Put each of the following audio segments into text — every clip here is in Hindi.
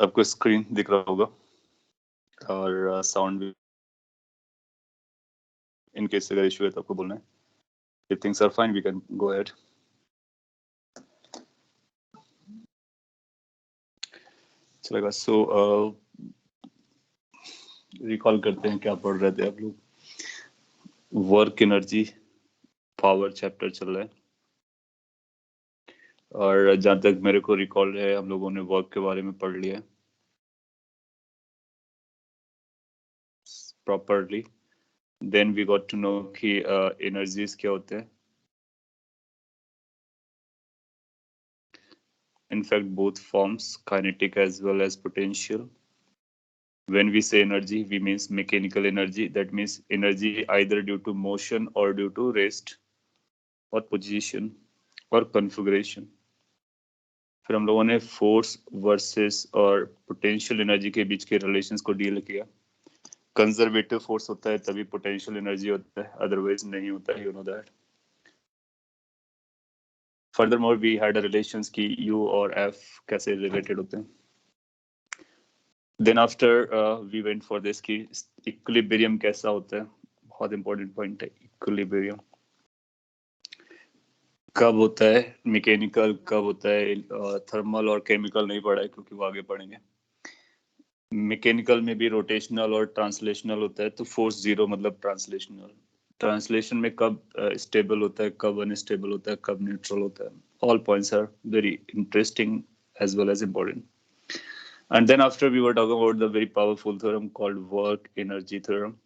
आपको स्क्रीन दिख रहा होगा और साउंड भी इन केस अगर इशू है तो आपको बोलना है. If things are fine, we can go ahead. चलेगा. सो रिकॉल करते हैं क्या पढ़ रहे थे आप लोग. वर्क एनर्जी पावर चैप्टर चल रहा है और जहां तक मेरे को रिकॉल है हम लोगों ने वर्क के बारे में पढ़ लिया है properly. Then we got to know कि एनर्जीज क्या होते हैं. In fact, both forms, kinetic as well as potential. When we say energy, we means mechanical energy. That means energy either due to motion or due to rest or position or configuration. फिर हम लोगों ने फोर्स वर्सेस और पोटेंशियल एनर्जी के बीच के रिलेशंस को डील किया. कंजर्वेटिव फोर्स होता है तभी पोटेंशियल एनर्जी होता है, अदरवाइज नहीं होता है. You know that. Furthermore we had a relations की U और F कैसे रिलेटेड होते हैं. Then after we went for this कि equilibrium कैसा होता है. बहुत इंपॉर्टेंट पॉइंट है equilibrium. कब होता है मैकेनिकल, कब होता है थर्मल और केमिकल नहीं पढ़ा है क्योंकि वो आगे पढ़ेंगे. मैकेनिकल में भी रोटेशनल और ट्रांसलेशनल होता है. तो फोर्स जीरो मतलब ट्रांसलेशनल. ट्रांसलेशन में कब स्टेबल होता है, कब अनस्टेबल होता है, कब न्यूट्रल होता है. All points are very interesting as well as important. And then after we were talking about the very powerful theorem called work energy theorem,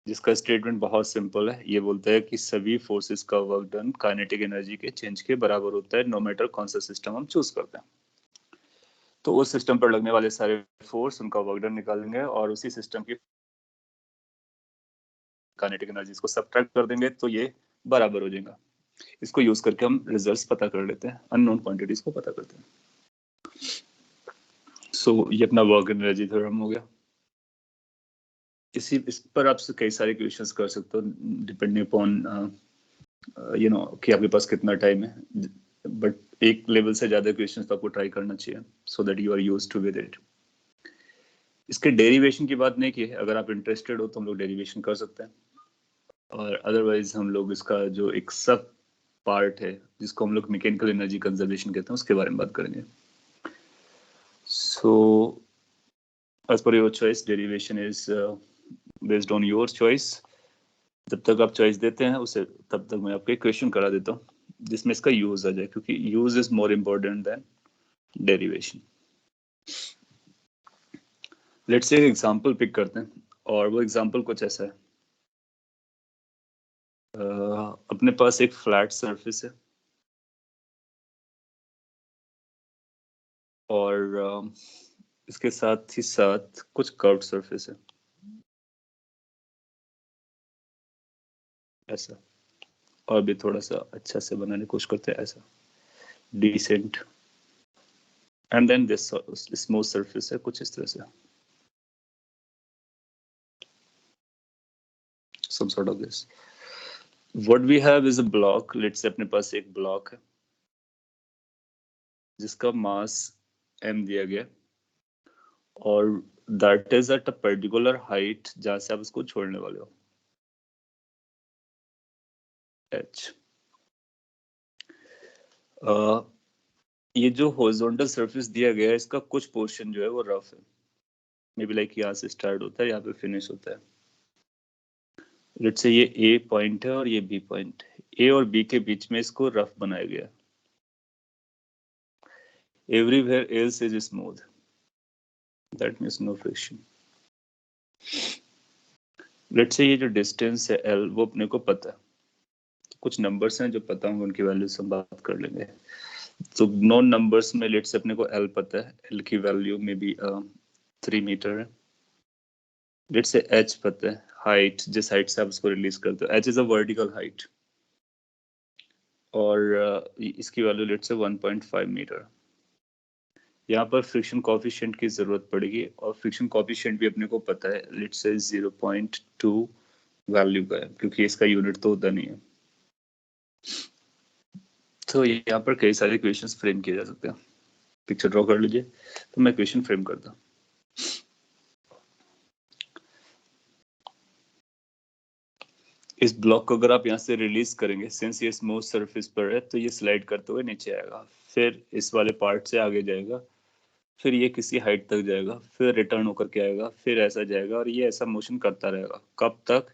जिसका स्टेटमेंट बहुत सिंपल है. ये बोलता है कि सभी फोर्सेस का वर्क डन काइनेटिक एनर्जी के चेंज के बराबर होता है नो मैटर कौन सा सिस्टम हम चूज करते हैं. तो उस सिस्टम पर लगने वाले सारे फोर्स उनका वर्क डन निकालेंगे और उसी सिस्टम की काइनेटिक एनर्जीज को सब्ट्रैक्ट कर देंगे तो ये बराबर हो जाएगा. इसको यूज करके हम रिजल्ट्स पता कर लेते हैं, अननोन क्वांटिटीज को पता करते हैं. सो ये अपना वर्क एनर्जी थ्योरम हो गया. इस पर आप कई सारे क्वेश्चंस कर सकते हो डिपेंडिंग अपॉन यू नो कि आपके पास कितना टाइम है. बट एक लेवल से ज्यादा क्वेश्चंस तो आपको ट्राई करना चाहिए so that you are used to with it. इसके डेरिवेशन की बात नहीं की है. अगर आप इंटरेस्टेड हो तो हम लोग डेरिवेशन कर सकते हैं और अदरवाइज हम लोग इसका जो एक सब पार्ट है जिसको हम लोग मैकेनिकल एनर्जी कंजर्वेशन कहते हैं उसके बारे में बात करेंगे. सो as per your choice derivation is based on your choice. जब तक आप चॉइस देते हैं उसे तब तक मैं आपको एक क्वेश्चन करा देता हूँ जिसमें इसका यूज आ जाए क्योंकि use is more important then derivation. Let's say एक एग्जांपल पिक करते हैं और वो एग्जांपल कुछ ऐसा है. अपने पास एक फ्लैट सरफेस है और इसके साथ ही साथ कुछ कर्व्ड सरफेस है ऐसा, और भी थोड़ा सा अच्छा से बनाने की कोशिश करते हैं ऐसा decent. And then this smooth surface है कुछ इस तरह से, some sort of this. What we have is a block. Let's say अपने पास एक ब्लॉक है जिसका मास m दिया गया और that is at a particular height जहां से आप उसको छोड़ने वाले हो h. ये जो हॉरिजॉन्टल सरफेस दिया गया है इसका कुछ पोर्शन जो है वो रफ है. मे बी लाइक यहाँ से स्टार्ट होता है यहाँ पे फिनिश होता है. लेट्स से ये A पॉइंट है और ये B पॉइंट है. A और B के बीच में इसको रफ बनाया गया. Everywhere else is smooth. That means no friction. Let's say ये जो डिस्टेंस है L वो अपने को पता है. कुछ नंबर्स हैं जो पता होंगे उनकी वैल्यू से हम बात कर लेंगे. तो नॉन नंबर्स में लेट्स से अपने को L पता है. L की वैल्यू में भी 3 मीटर है. लेट्स से H पता है, हाइट जिस हाइट से आप उसको रिलीज करते हो. H is a vertical height और इसकी वैल्यू लेट्स से 1.5 मीटर. यहाँ पर फ्रिक्शन कोएफिशिएंट की जरूरत पड़ेगी और फ्रिक्शन कोएफिशिएंट भी अपने को पता है. लेट्स से 0.2 वैल्यू का है क्योंकि इसका यूनिट तो होता नहीं है. तो यहाँ पर कई सारे क्वेश्चंस फ्रेम किए जा सकते हैं. पिक्चर ड्रॉ कर लीजिए। तो मैं इक्वेशन फ्रेम करता हूँ। इस ब्लॉक को अगर आप यहाँ से रिलीज करेंगे, सिंस ये स्मूथ सरफेस पर है, तो ये स्लाइड करते हुए नीचे आएगा, फिर इस वाले पार्ट से आगे जाएगा, फिर ये किसी हाइट तक जाएगा, फिर रिटर्न होकर के आएगा, फिर ऐसा जाएगा, और ये ऐसा मोशन करता रहेगा। कब तक?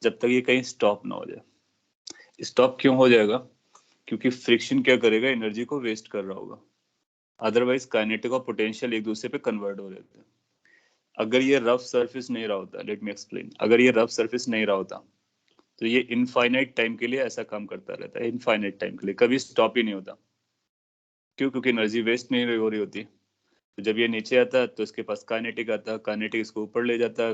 जब तक ये कहीं स्टॉप ना हो जाए। स्टॉप क्यों हो जाएगा? क्योंकि फ्रिक्शन क्या करेगा, एनर्जी को वेस्ट कर रहा होगा। अदरवाइज काइनेटिक और पोटेंशियल एक दूसरे पे कन्वर्ट हो रहे थे। अगर ये रफ सरफेस नहीं रहा होता, लेट मी एक्सप्लेन, अगर ये रफ सरफेस नहीं रहा होता तो ये इनफाइनाइट टाइम के लिए ऐसा काम करता रहता है, इनफाइनाइट टाइम के लिए, कभी स्टॉप ही नहीं होता। क्यों? क्योंकि एनर्जी वेस्ट नहीं हो रही होती। तो जब ये नीचे आता है तो इसके पास काइनेटिक आता है, काइनेटिक इसको ऊपर ले जाता है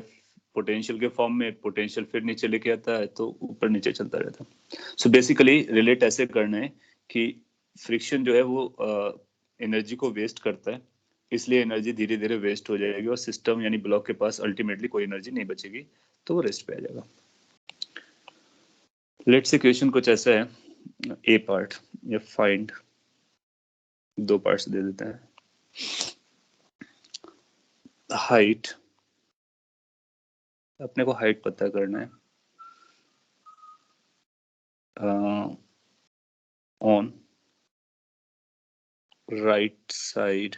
पोटेंशियल के फॉर्म में, पोटेंशियल फिर नीचे लेके आता है, तो ऊपर नीचे चलता रहता है। सो बेसिकली रिलेट ऐसे करना है कि फ्रिक्शन जो है वो एनर्जी को वेस्ट करता है, इसलिए एनर्जी धीरे धीरे वेस्ट हो जाएगी और सिस्टम यानी ब्लॉक के पास अल्टीमेटली कोई एनर्जी नहीं बचेगी, तो वो रेस्ट पे आ जाएगा। लेट्स इक्वेशन कुछ ऐसा है, ए पार्ट या फाइंड, दो पार्ट्स दे देते हैं। हाइट, अपने को हाइट पता करना है on right side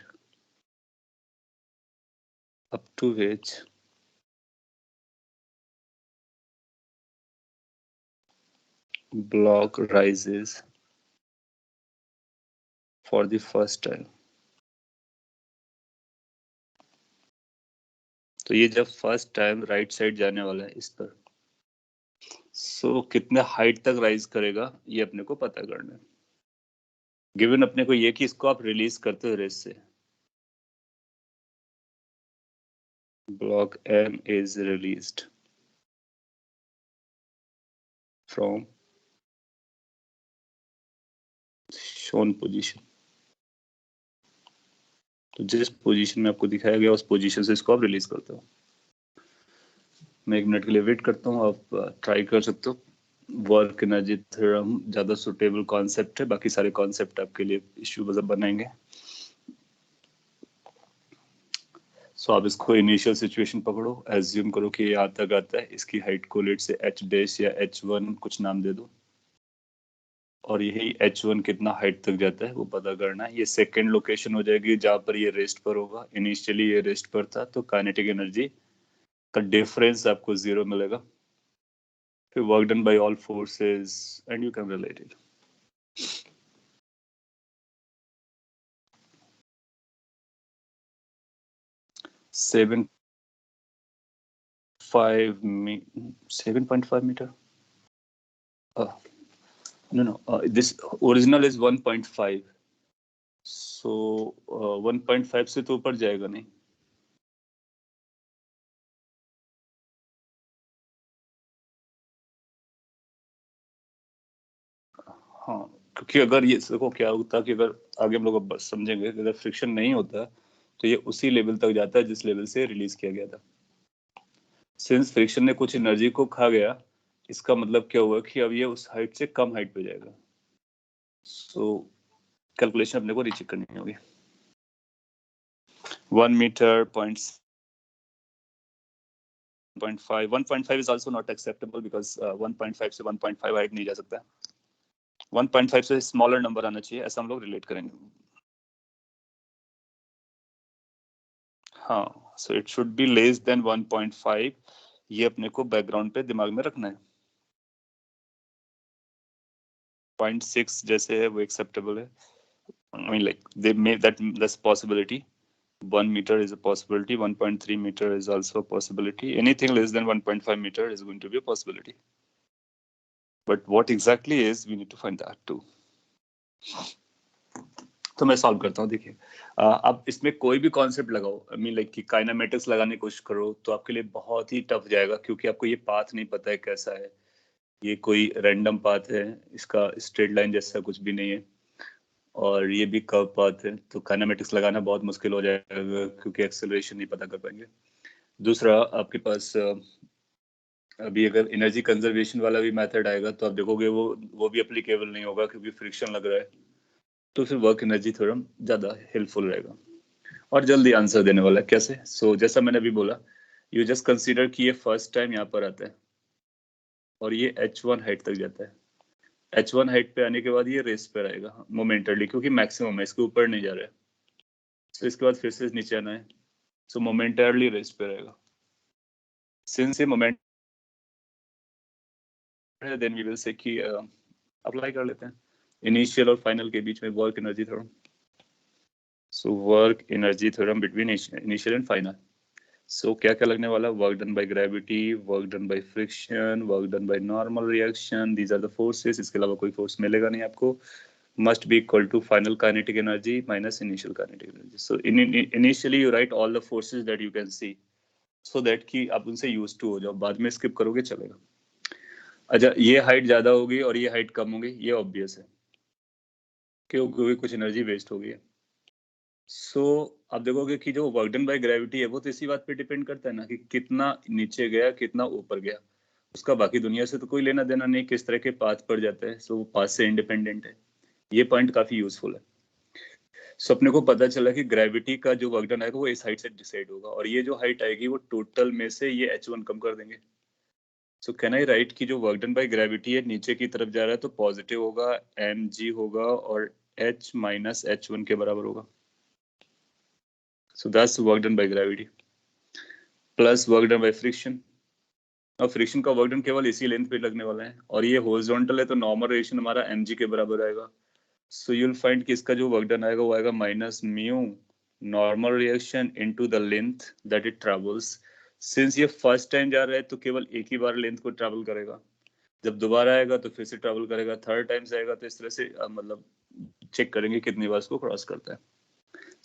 up to which block rises for the first time। तो ये जब फर्स्ट टाइम राइट साइड जाने वाला है इस पर, सो कितने हाइट तक राइज करेगा ये अपने को पता करना है। गिवन अपने को ये कि इसको आप रिलीज करते हो रेस से, block M is released from shown position। तो जिस पोजीशन में आपको दिखाया गया उस पोजीशन से इसको आप रिलीज करते हो। मैं 1 मिनट के लिए वेट करता हूँ, आप ट्राई कर सकते हो। वर्क एनर्जी थ्योरम ज्यादा सुटेबल कॉन्सेप्ट है, बाकी सारे कॉन्सेप्ट आपके लिए इश्यू बनाएंगे। सो आप इसको इनिशियल सिचुएशन पकड़ो, एज्यूम करो कि ये आता है, इसकी हाइट को लेट से h डैश या h1 कुछ नाम दे दो, और यही h1 कितना हाइट तक जाता है वो पता करना है। ये सेकंड लोकेशन हो जाएगी जहां पर ये रेस्ट पर होगा। इनिशियली ये रेस्ट पर था, तो काइनेटिक एनर्जी का डिफरेंस आपको 0 मिलेगा। फिर work done by all forces and you can relate it. Seven 7.5 meter. No. This original is 1.5. So 1.5 से तो ऊपर जाएगा नहीं। हाँ, क्योंकि अगर ये देखो क्या होता है कि अगर आगे हम लोग अब समझेंगे, अगर फ्रिक्शन नहीं होता तो ये उसी लेवल तक जाता है जिस लेवल से रिलीज किया गया था। सिंस फ्रिक्शन ने कुछ एनर्जी को खा गया, इसका मतलब क्या हुआ कि अब ये उस हाइट से कम हाइट पे जाएगा। सो कैलकुलेशन अपने को रीचेक करनी होगी। 1 meter, 1.5 is also not acceptable because 1.5 से 1.5 हाइट नहीं जा सकता। 1.5 से स्मॉलर नंबर आना चाहिए, ऐसा हम लोग रिलेट करेंगे। हाँ, so it should be less than 1.5। ये अपने को बैकग्राउंड पे दिमाग में रखना है। 0.6 जैसे है वो एक्सेप्टेबल है। I mean like they may that's possibility. 1 meter is a possibility. 1.3 meter is also a possibility. Anything less than 1.5 meter is going to be a possibility. But what exactly is, we need to find that too. तो मैं सॉल्व करता हूँ। देखिए, अब इसमें कोई भी कॉन्सेप्ट लगाओ, आई मीन लाइक कि काइनेमेटिक्स लगाने की कोशिश करो, तो आपके लिए बहुत ही टफ जाएगा, क्योंकि आपको ये पाथ नहीं पता है कैसा है। ये कोई रैंडम पाथ है, इसका स्ट्रेट लाइन जैसा कुछ भी नहीं है, और ये भी कर्व पाथ है, तो काइनेमेटिक्स लगाना बहुत मुश्किल हो जाएगा, क्योंकि एक्सेलरेशन नहीं पता कर पाएंगे। दूसरा, आपके पास अभी अगर एनर्जी कंजर्वेशन वाला भी मेथड आएगा तो आप देखोगे वो भी एप्लीकेबल नहीं होगा, क्योंकि फ्रिक्शन लग रहा है। तो फिर वर्क एनर्जी थ्योरम ज्यादा हेल्पफुल रहेगा और जल्दी आंसर देने वाला है। कैसे? सो जैसा मैंने अभी बोला, यू जस्ट कंसीडर कि ये फर्स्ट टाइम यहाँ पर आता है और ये h1 हाइट तक जाता है। h1 हाइट पे आने के बाद ये रेस पे आएगा मोमेंटरली, क्योंकि मैक्सिमम है, इसके ऊपर नहीं जा रहा है। सो इसके बाद फिर से नीचे आना है, सो मोमेंटरली रेस पे रहेगा। सिंस ये मोमेंट है, देन वी विल से कि अप्लाई कर लेते हैं इनिशियल और फाइनल के बीच में work energy theorem. So work energy theorem between initial and final. So क्या क्या लगने वाला? Work done by gravity, work done by friction, work done by normal reaction, these are the forces. इसके अलावा कोई फोर्स मिलेगा नहीं आपको। must be equal to final kinetic energy minus initial kinetic energy. So initially you write all the forces that you can see, so that कि आप उनसे used to हो जाओ, बाद में skip करोगे चलेगा। अच्छा, ये हाइट ज्यादा होगी और ये हाइट कम होगी, ये ऑब्वियस है, क्योंकि कुछ एनर्जी वेस्ट हो गई है। सो आप देखोगे कि जो वर्क डन बाय ग्रेविटी है वो तो इसी बात पे डिपेंड करता है ना कि कितना नीचे गया कितना ऊपर गया, उसका बाकी दुनिया से तो कोई लेना देना नहीं, किस तरह के पाथ पर जाता है। सो वो पाथ से इंडिपेंडेंट है। ये पॉइंट काफी यूजफुल है। सो अपने को पता चला कि ग्रेविटी का जो वर्क डन आएगा वो इस हाइट से डिसाइड होगा, और ये जो हाइट आएगी वो टोटल में से ये h1 कम कर देंगे। सो कैन आई राइट कि जो वर्क डन बाय ग्रेविटी है नीचे की तरफ जा रहा है तो पॉजिटिव होगा, mg होगा और h माइनस h1 के बराबर होगा। So that's work done by gravity plus work done by friction. अब फ्रिक्शन का वर्क डन केवल इसी लेंथ पे लगने वाला है, और ये हॉरिजॉन्टल है तो नॉर्मल रेडिएशन हमारा mg के बराबर आएगा। सो यूल फाइंड कि इसका जो वर्क डन आएगा वो आएगा minus mu normal reaction into the length that it travels. Since ये फर्स्ट टाइम जा रहा है तो केवल एक ही बार लेंथ को ट्रेवल करेगा, जब दोबारा आएगा तो फिर से ट्रेवल करेगा, थर्ड टाइम से आएगा तो इस तरह से मतलब चेक करेंगे कितनी बार इसको क्रॉस करता है।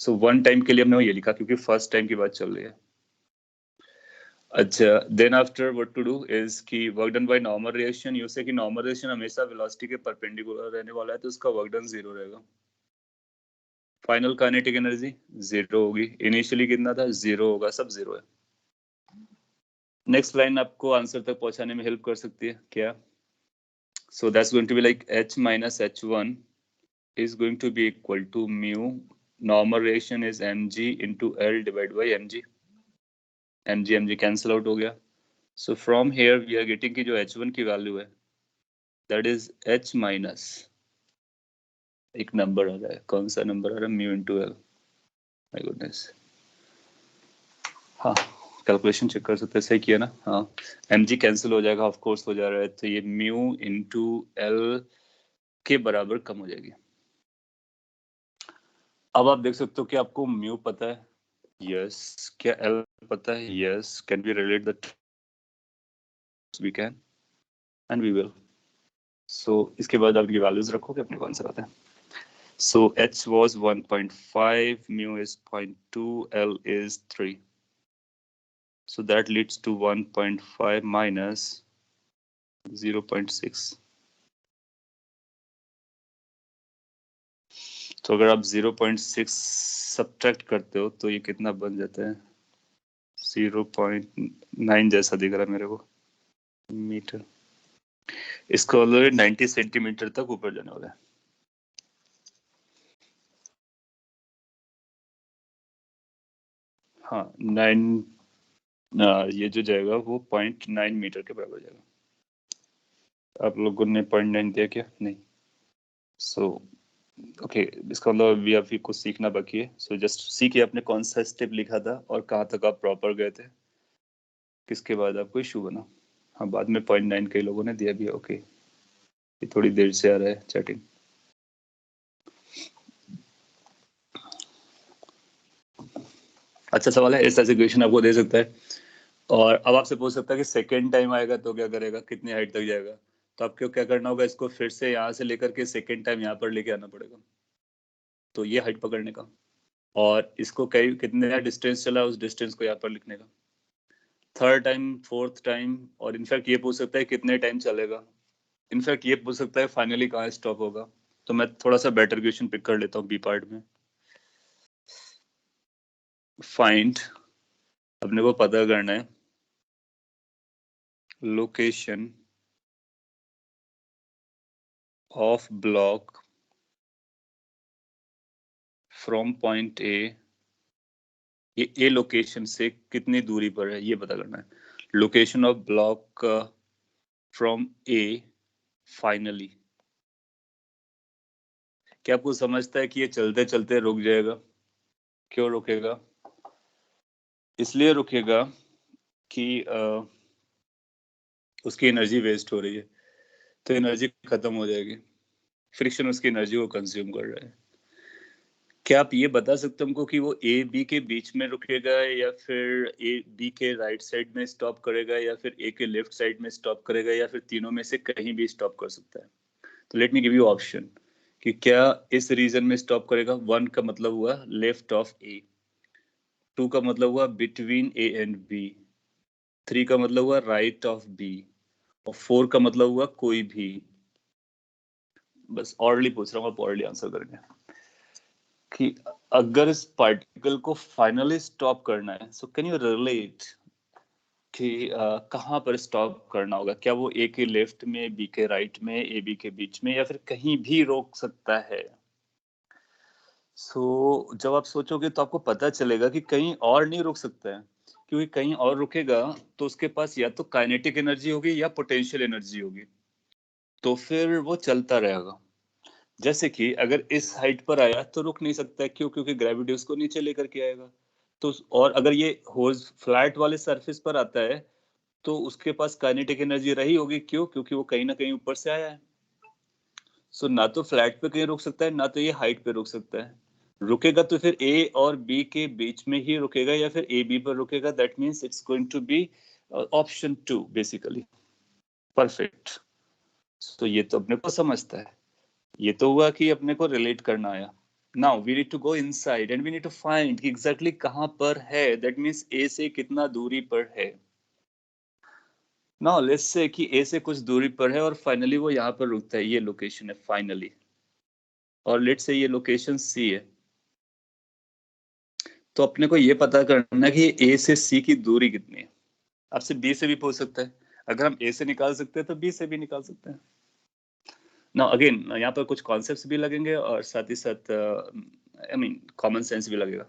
सो वन टाइम के लिए हमने ये लिखा क्योंकि फर्स्ट टाइम की बात चल रही है। अच्छा, then after what to do is कि work done by normal reaction, यूं से कि नॉर्मल रिएक्शन हमेशा वेलोसिटी के परपेंडिकुलर रहने वाला है तो उसका वर्क डन जीरो रहेगा। फाइनल काइनेटिक एनर्जी जीरो होगी, इनिशियली कितना था जीरो होगा, सब जीरो है। नेक्स्ट लाइन आपको आंसर तक पहुंचाने में हेल्प कर सकती है क्या? So that's going to be like h minus h1 is going to be equal to mu normal reaction is mg into L divided by mg। mg cancel out हो गया। So from here we are getting कि जो h1 की वैल्यू है that is h minus एक नंबर आ रहा है, कौन सा नंबर आ रहा है? mu into L। My goodness, हाँ कैलकुलेशन चेक कर सकते हैं, सही किया ना? हाँ, mg कैंसिल हो जाएगा, ऑफ कोर्स हो जा रहा है, तो ये mu into L के बराबर कम हो जाएगी। अब आप देख सकते हो कि आपको म्यू पता है, यस। क्या एल पता है? Yes. Can we relate the? We can and we will. So इसके बाद आप ये वैल्यूज रखोगे, अपने को आंसर आता है। सो h was 1.5, mu is 0.2, L is 3, so that leads to 1.5 minus 0.6। तो अगर आप 0.6 सब्ट्रैक्ट करते हो तो ये कितना बन जाता है? 0.9 जैसा दिख रहा है मेरे को मीटर। इसका ऑलरेडी 90 सेंटीमीटर तक ऊपर जाने वाला है। हाँ, 9 ये जो जाएगा वो 0.9 मीटर के बराबर जाएगा। आप लोगों ने 0.9 दिया क्या? नहीं। सो ओके, इसका मतलब अभी अभी कुछ सीखना बाकी है। सो जस्ट सीखिए आपने कौन सा स्टेप लिखा था और कहाँ तक आप प्रॉपर गए थे, किसके बाद आपको इशू बना। हाँ, बाद में 0.9 कई लोगों ने दिया भी है। ओके, ये थोड़ी देर से आ रहा है चैटिंग। अच्छा सवाल है, ऐसा क्वेश्चन आपको दे सकता है और अब आपसे पूछ सकता है कि सेकेंड टाइम आएगा तो क्या करेगा, कितनी हाइट तक जाएगा। तो आपको क्या करना होगा, इसको फिर से यहाँ से लेकर के सेकेंड टाइम यहाँ पर लेके आना पड़ेगा, तो ये हाइट पकड़ने का, और इसको कई कितने डिस्टेंस चला उस डिस्टेंस को यहाँ पर लिखने का, थर्ड टाइम, फोर्थ टाइम, और इनफैक्ट ये पूछ सकता है कितने टाइम चलेगा, इनफैक्ट ये पूछ सकता है फाइनली कहाँ स्टॉप होगा। तो मैं थोड़ा सा बेटर क्वेश्चन पिक कर लेता हूँ बी पार्ट में। फाइंड, अपने को पता करना है location of block from point A, ये ए लोकेशन से कितनी दूरी पर है ये पता करना है. Location of block from A finally. क्या आपको समझता है कि ये चलते चलते रुक जाएगा? क्यों रुकेगा? इसलिए रुकेगा कि उसकी एनर्जी वेस्ट हो रही है, तो एनर्जी खत्म हो जाएगी. फ्रिक्शन उसकी एनर्जी को कंज्यूम कर रहा है. क्या आप ये बता सकते हो हमको कि वो ए बी के बीच में रुकेगा, या फिर ए बी के राइट साइड में स्टॉप करेगा, या फिर ए के लेफ्ट साइड में स्टॉप करेगा, या फिर तीनों में से कहीं भी स्टॉप कर सकता है? तो let me give you option कि क्या इस रीजन में स्टॉप करेगा. 1 का मतलब हुआ लेफ्ट ऑफ ए, 2 का मतलब हुआ बिटवीन ए एंड बी, 3 का मतलब हुआ राइट ऑफ बी, और 4 का मतलब हुआ कोई भी. बस ऑर्डरली पूछ रहा हूँ, आप ऑर्डरली आंसर करेंगे कि अगर इस पार्टिकल को फाइनली स्टॉप करना है, सो कैन यू रिलेट कि कहाँ पर स्टॉप करना होगा? क्या वो ए के लेफ्ट में, बी के राइट में, ए बी के बीच में, या फिर कहीं भी रोक सकता है? जब आप सोचोगे तो आपको पता चलेगा कि कहीं और नहीं रुक सकता है, क्योंकि कहीं और रुकेगा तो उसके पास या तो काइनेटिक एनर्जी होगी या पोटेंशियल एनर्जी होगी, तो फिर वो चलता रहेगा. जैसे कि अगर इस हाइट पर आया तो रुक नहीं सकता है, क्यों? क्योंकि ग्रेविटी उसको नीचे लेकर के आएगा. तो और अगर ये होज फ्लैट वाले सरफेस पर आता है तो उसके पास काइनेटिक एनर्जी रही होगी, क्यों? क्योंकि वो कहीं ना कहीं ऊपर से आया है. ना तो फ्लैट पे कहीं रुक सकता है, ना तो ये हाइट पे रुक सकता है. रुकेगा तो फिर ए और बी के बीच में ही रुकेगा, या फिर ए बी पर रुकेगा. That means it's going to be option 2 basically. Perfect. तो ये तो अपने को समझता है. ये तो हुआ कि अपने को रिलेट करना आया. Now we need to go inside and we need to find कि एग्जैक्टली कहां पर है. दैट मींस ए से कितना दूरी पर है. नाउ लेट्स से कि ए से कुछ दूरी पर है और फाइनली वो यहाँ पर रुकता है. ये लोकेशन है फाइनली. और लेट्स से ये लोकेशन सी है. तो अपने को ये पता करना है कि ए से सी की दूरी कितनी है. आपसे बी से भी पूछ सकता है. अगर हम ए से निकाल सकते हैं तो बी से भी निकाल सकते हैं. नाउ अगेन यहाँ पर कुछ कॉन्सेप्ट्स भी लगेंगे और साथ ही साथ आई मीन कॉमन सेंस भी लगेगा.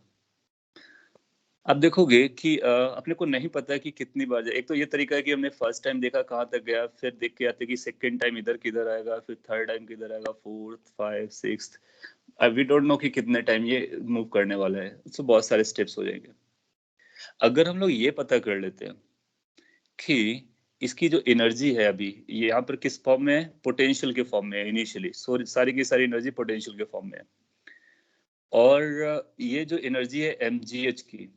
आप देखोगे कि अपने को नहीं पता है कि कितनी बार जाए. एक तो ये तरीका है कि हमने फर्स्ट टाइम देखा कहाँ तक गया, फिर देख के आते कि सेकंड टाइम इधर किधर आएगा, फिर थर्ड टाइम किधर आएगा, फोर्थ, 5, 6. वी डोंट नो कि कितने टाइम ये मूव करने वाला है. तो बहुत सारे स्टेप्स हो जाएंगे. अगर हम लोग ये पता कर लेते हैं कि इसकी जो एनर्जी है अभी ये यहाँ पर किस फॉर्म में है, पोटेंशियल के फॉर्म में है इनिशियली. सारी की सारी एनर्जी पोटेंशियल के फॉर्म में है. और ये जो एनर्जी है mgh की,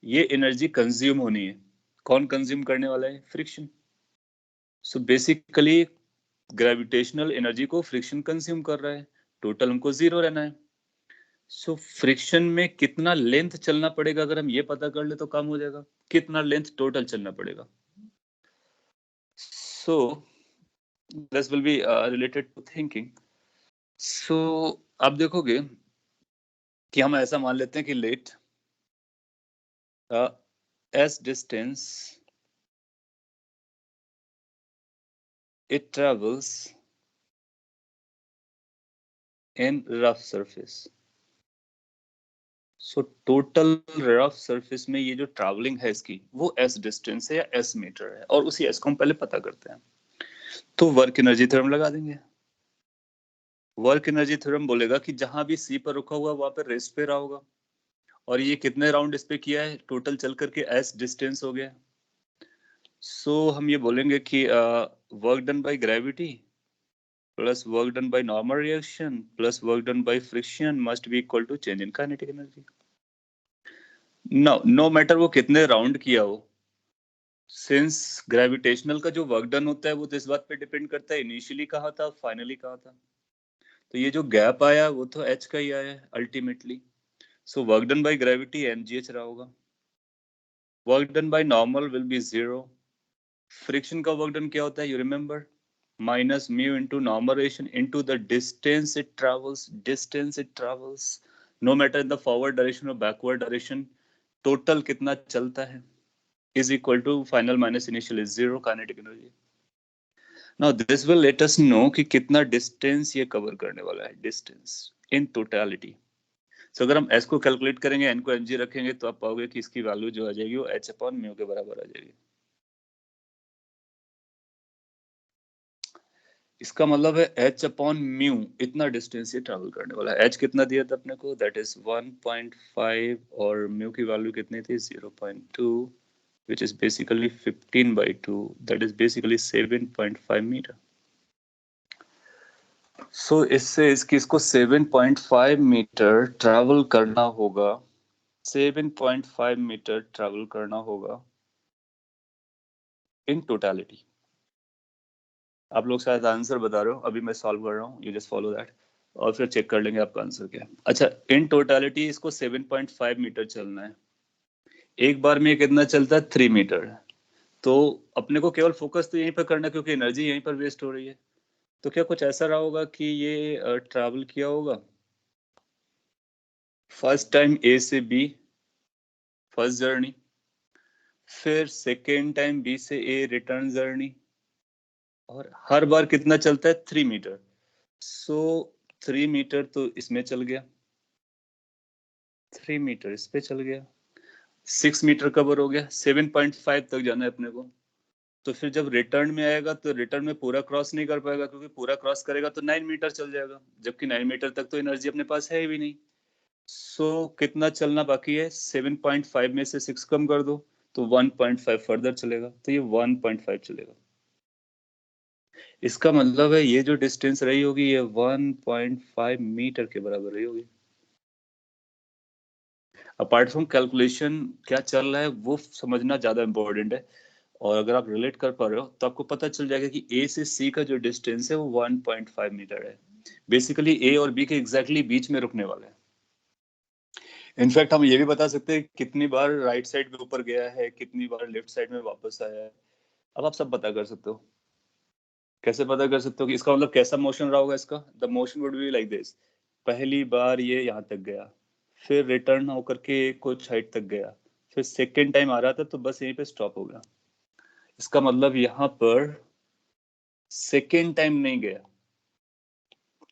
ये एनर्जी कंज्यूम होनी है. कौन कंज्यूम करने वाला है? फ्रिक्शन. बेसिकली ग्रेविटेशनल एनर्जी को फ्रिक्शन कंज्यूम कर रहा है. टोटल हमको 0 रहना है. फ्रिक्शन में कितना लेंथ चलना पड़ेगा, अगर हम ये पता कर ले तो काम हो जाएगा. कितना लेंथ टोटल चलना पड़ेगा. This will be related to thinking. आप देखोगे कि हम ऐसा मान लेते हैं कि let s distance it travels in rough surface. Total rough surface में ये जो ट्रैवलिंग है इसकी, वो s डिस्टेंस है या s मीटर है, और उसी s को हम पहले पता करते हैं. तो वर्क एनर्जी थ्योरम लगा देंगे. वर्क एनर्जी थ्योरम बोलेगा कि जहां भी c पर रुका हुआ वहां पर रेस्ट पे रहा होगा, और ये कितने राउंड इस पे किया है, टोटल चल करके s डिस्टेंस हो गया. हम ये बोलेंगे कि work done by gravity plus work done by normal reaction plus work done by friction must be equal to change in kinetic energy. No matter वो कितने राउंड किया हो, सिंस ग्रेविटेशनल का जो वर्क डन होता है वो तो इस बात पे डिपेंड करता है इनिशियली कहाँ था, फाइनली कहाँ था. तो ये जो गैप आया वो तो h का ही आया है ultimately. Work done by gravity mgh रहा होगा. Work done by normal will be 0. Friction का वर्क डन क्या होता है, you remember, minus mu into normal relation into the distance it travels, no matter in the forward direction or backward direction, total कितना चलता है is equal to final minus initial is 0 kinetic energy. Now this will let us know कि कितना distance ये cover करने वाला है, distance in totality. So अगर हम s को कैलकुलेट करेंगे, n को mg रखेंगे, तो आप पाओगे कि इसकी वैल्यू जो आ जाएगी वो h/μ के बराबर आ जाएगी। इसका मतलब है h/μ इतना डिस्टेंस ये ट्रैवल करने वाला है। h कितना दिया था अपने को, दैट इज 1.5 और μ की वैल्यू कितनी थी 0.2 which is basically 15/2, that is basically 7.5 metre. So इससे इसको 7.5 मीटर ट्रैवल करना होगा, 7.5 मीटर ट्रैवल करना होगा इन टोटलिटी। आप लोग शायद आंसर बता रहे हो, अभी मैं सॉल्व कर रहा हूँ, यू जस्ट फॉलो दैट और फिर चेक कर लेंगे आपका आंसर क्या है। अच्छा, इन टोटलिटी इसको 7.5 मीटर चलना है, एक बार में कितना चलता है 3 मीटर। तो अपने को केवल फोकस तो यहीं पर करना है क्योंकि एनर्जी यहीं पर वेस्ट हो रही है। तो क्या कुछ ऐसा रहा होगा कि ये ट्रैवल किया होगा फर्स्ट टाइम ए से बी, फर्स्ट जर्नी, फिर सेकेंड टाइम बी से ए रिटर्न जर्नी, और हर बार कितना चलता है 3 मीटर। सो 3 मीटर तो इसमें चल गया, 3 मीटर इस पे चल गया, 6 मीटर कवर हो गया, 7.5 तक जाना है अपने को। तो फिर जब रिटर्न में आएगा तो रिटर्न में पूरा क्रॉस नहीं कर पाएगा, क्योंकि पूरा क्रॉस करेगा तो 9 मीटर चल जाएगा, जबकि 9 मीटर तक तो एनर्जी अपने पास है भी नहीं। सो कितना चलना बाकी है, 7.5 में से 6 कम कर दो तो 1.5 फर्दर चलेगा, तो ये 1.5 चलेगा। इसका मतलब है ये जो डिस्टेंस रही होगी ये 1.5 मीटर के बराबर रही होगी। अपार्ट फ्रॉम कैलकुलेशन क्या चल रहा है वो समझना ज्यादा इंपॉर्टेंट है, और अगर आप रिलेट कर पा रहे हो तो आपको पता चल जाएगा कि ए से सी का जो डिस्टेंस है वो 1.5 मीटर है। बेसिकली ए और बी के एग्जैक्टली बीच में रुकने वाला है। इनफैक्ट हम ये भी बता सकते हैं कितनी बार राइट साइड में ऊपर गया है, कितनी बार लेफ्ट साइड में वापस आया है। अब आप सब पता कर सकते हो। कैसे पता कर सकते हो कि इसका मतलब कैसा मोशन रहा होगा इसका? The motion would be like this, पहली बार ये यहाँ तक गया, फिर रिटर्न होकर के कुछ हाइट तक गया, फिर सेकेंड टाइम आ रहा था तो बस यहीं पे स्टॉप हो गया। इसका मतलब यहाँ पर सेकेंड टाइम नहीं गया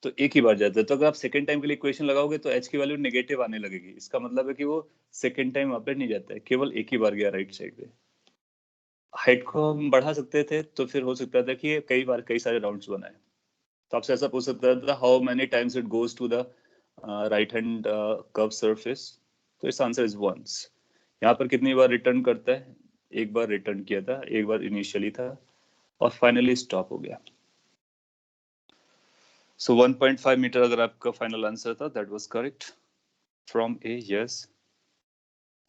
तो एक ही बार जाता है। तो अगर आप सेकेंड टाइम के लिए इक्वेशन लगाओगे तो एच की वैल्यू नेगेटिव आने लगेगी। इसका मतलब है कि वो सेकेंड टाइम वहां पे नहीं जाता है, केवल एक ही बार गया राइट साइड पे। हाइट को हम बढ़ा सकते थे तो फिर हो सकता था कि ये कई बार कई सारे राउंड्स बनाए। तो आपसे ऐसा पूछ सकता था how many times it goes to the right hand curve surface, तो इसका आंसर इज वंस। यहाँ पर कितनी बार रिटर्न करता है, एक बार रिटर्न किया था, एक बार इनिशियली था और फाइनली स्टॉप हो गया। So 1.5 मीटर अगर आपका फाइनल आंसर था, that was correct from A, yes.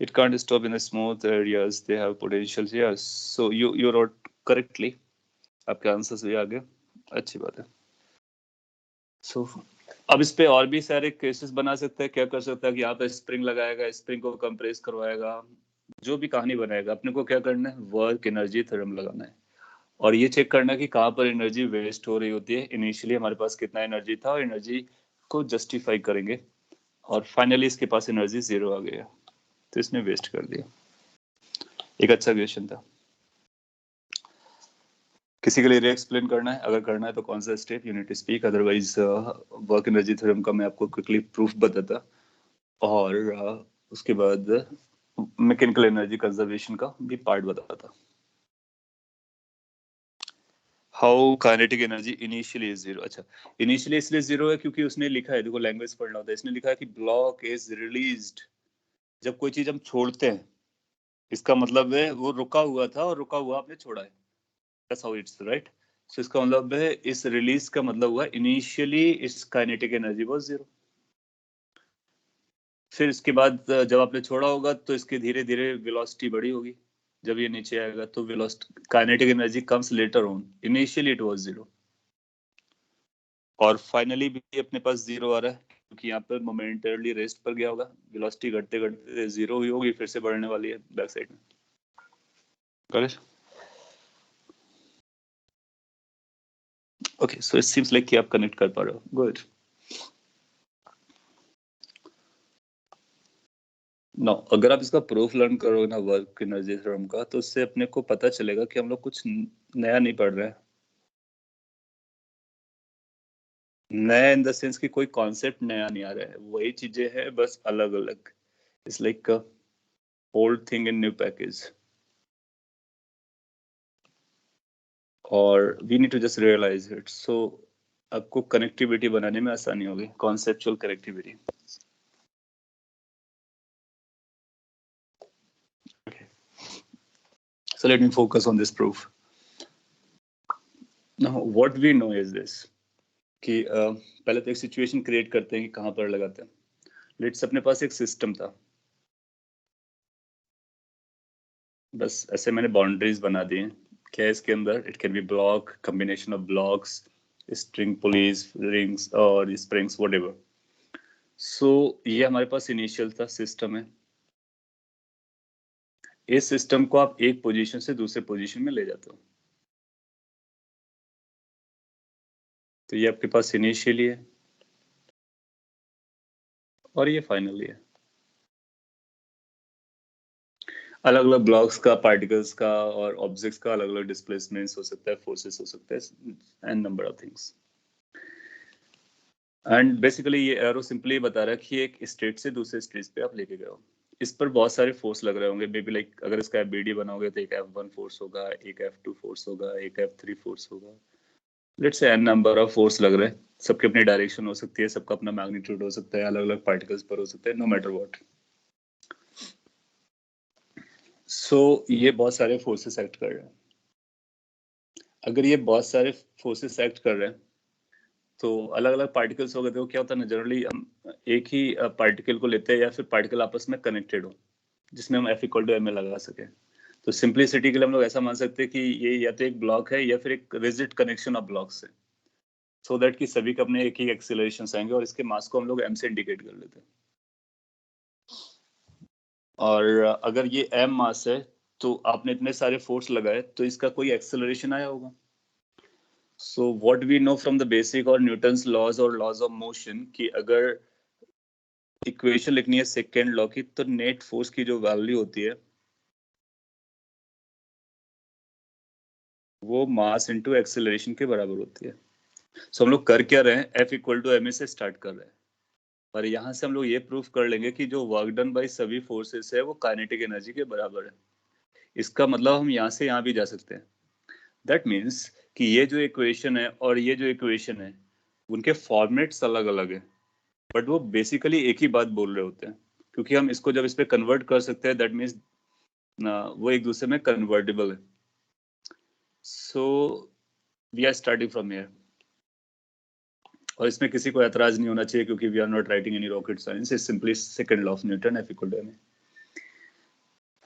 It can't stop in the smooth areas, they have potential, yes. So you wrote correctly. आपके आंसर से आ गए, अच्छी बात है। So अब इस पे और भी सारे केसेस बना सकते हैं। क्या कर सकता है कि यहाँ पे स्प्रिंग लगाएगा, स्प्रिंग को कंप्रेस करवाएगा, जो भी कहानी बनाएगा, अपने को क्या करना है, वर्क एनर्जी थ्योरम लगाना है और ये चेक करना है कि कहाँ पर एनर्जी वेस्ट हो रही होती है। इनिशियली हमारे पास कितना एनर्जी था और एनर्जी को जस्टिफाई करेंगे और फाइनली इसके पास एनर्जी 0 आ गया तो इसने वेस्ट कर दिया। एक अच्छा क्वेश्चन था। किसी के लिए रे एक्सप्लेन करना है? अगर करना है तो कौन सा step, unit speak, otherwise work energy theorem का मैं आपको क्विकली प्रूफ बताता और उसके बाद मैकेनिकल एनर्जी कंजर्वेशन का भी पार्ट बताता। How kinetic energy initially is 0। अच्छा, इनिशियली इसलिए 0 है क्योंकि उसने लिखा है, देखो लैंग्वेज पढ़ना होता है, इसने लिखा है कि ब्लॉक इज रिलीज्ड। जब कोई चीज हम छोड़ते हैं इसका मतलब है वो रुका हुआ था और रुका हुआ आपने छोड़ा है, दैट्स हाउ इट्स राइट। सो इसका मतलब है इस रिलीज का मतलब हुआ इनिशियली इस काइनेटिक एनर्जी वाज 0। फिर इसके बाद जब आपने छोड़ा होगा तो इसकी धीरे धीरे वेलोसिटी बढ़ी होगी, जब ये नीचे आएगा तो velocity kinetic energy comes later on, initially it was 0 और फाइनली भी अपने पास 0 आ रहा है क्योंकि यहाँ पर मोमेंटरली रेस्ट पर गया होगा, वेलोसिटी घटते घटते 0 हुई होगी, फिर से बढ़ने वाली है बैक साइड में। Correct. Okay, so it seems like कि आप कनेक्ट कर पा रहे हो, गुड। नो, अगर आप इसका प्रूफ लर्न करोगे ना वर्क एनर्जी थ्योरम का, तो उससे अपने को पता चलेगा कि हम लोग कुछ नया नहीं पढ़ रहे हैं। नया इन द सेंस कि कोई कॉन्सेप्ट नया नहीं आ रहा है, वही चीजें हैं बस अलग अलग. It's like old thing in new package. और we need to just realise it. So आपको कनेक्टिविटी बनाने में आसानी होगी, conceptual connectivity. So let me focus on this proof. Now what we know is this कि पहले तो एक सिचुएशन क्रिएट करते हैं कि कहाँ पर लगाते हैं. लेट्स अपने पास एक सिस्टम था, बस ऐसे मैंने बाउंड्रीज बना दी हैं. क्या है इसके अंदर? It can be block, combination of blocks, string pulleys, rings और स्प्रिंग्स, व्हाटएवर. सो ये हमारे पास इनिशियल था, सिस्टम है. इस सिस्टम को आप एक पोजीशन से दूसरे पोजीशन में ले जाते हो. तो ये आपके पास इनिशियली है और ये फाइनली है. अलग अलग ब्लॉक्स का, पार्टिकल्स का और ऑब्जेक्ट्स का अलग अलग डिस्प्लेसमेंट्स हो सकता है, फोर्सेस हो सकता है, and number of things. And basically ये एरो सिंपली बता रहा है कि एक स्टेट से दूसरे स्टेट पे आप लेके गए हो. इस पर बहुत सारे फोर्स लग रहे होंगे, मे बी लाइक अगर इसका बीडी बनाओगे तो एक F1 फोर्स होगा, एक F2 फोर्स होगा, एक F3 फोर्स होगा. Let's say N number of force लग रहे हैं. सबकी अपनी डायरेक्शन हो सकती है, सबका अपना मैग्नीट्यूड हो सकता है, अलग अलग पार्टिकल्स पर हो सकते हैं, नो मैटर व्हाट. सो ये बहुत सारे फोर्सेस एक्ट कर रहे हैं. अगर ये बहुत सारे फोर्सेस एक्ट कर रहे हैं तो अलग अलग पार्टिकल्स हो गए, तो क्या होता है ना, जनरली हम एक ही पार्टिकल को लेते हैं या फिर पार्टिकल आपस में कनेक्टेड हो, जिसमें हम F=ma लगा सके. तो सिंपलिसिटी के लिए हम लोग ऐसा मान सकते हैं कि ये या तो एक ब्लॉक है या फिर एक रिजिड कनेक्शन ऑफ ब्लॉक्स है, सो दैट कि सभी के अपने एक ही एक्सेलरेशन आएंगे और इसके मास को हम लोग m से इंडिकेट कर लेते हैं. और अगर ये m मास है तो आपने इतने सारे फोर्स लगाए तो इसका कोई एक्सेलरेशन आया होगा. So what we know from the basic और न्यूटन्स लॉज और लॉज ऑफ मोशन कि अगर इक्वेशन लिखनी है सेकेंड लॉ की, तो नेट फोर्स की जो वैल्यू होती है वो मास इनटू एक्सेलरेशन के बराबर होती है. सो हम लोग कर क्या रहे हैं, F=ma से स्टार्ट कर रहे हैं. और यहाँ से हम लोग ये प्रूफ कर लेंगे कि जो वर्क डन बाई सभी फोर्सेस है वो काइनेटिक एनर्जी के बराबर है. इसका मतलब हम यहाँ से यहाँ भी जा सकते हैं. दैट मीन्स कि ये जो इक्वेशन है और ये जो इक्वेशन है उनके फॉर्मेट्स अलग अलग है, बट वो बेसिकली एक ही बात बोल रहे होते हैं. क्योंकि हम इसको जब इस पे कन्वर्ट कर सकते हैं, दैट मीन्स वो एक दूसरे में कन्वर्टेबल है. So we are starting from here. और इसमें किसी को ऐतराज नहीं होना चाहिए क्योंकि we are not writing any rocket science. It's simply second law of Newton, F=ma.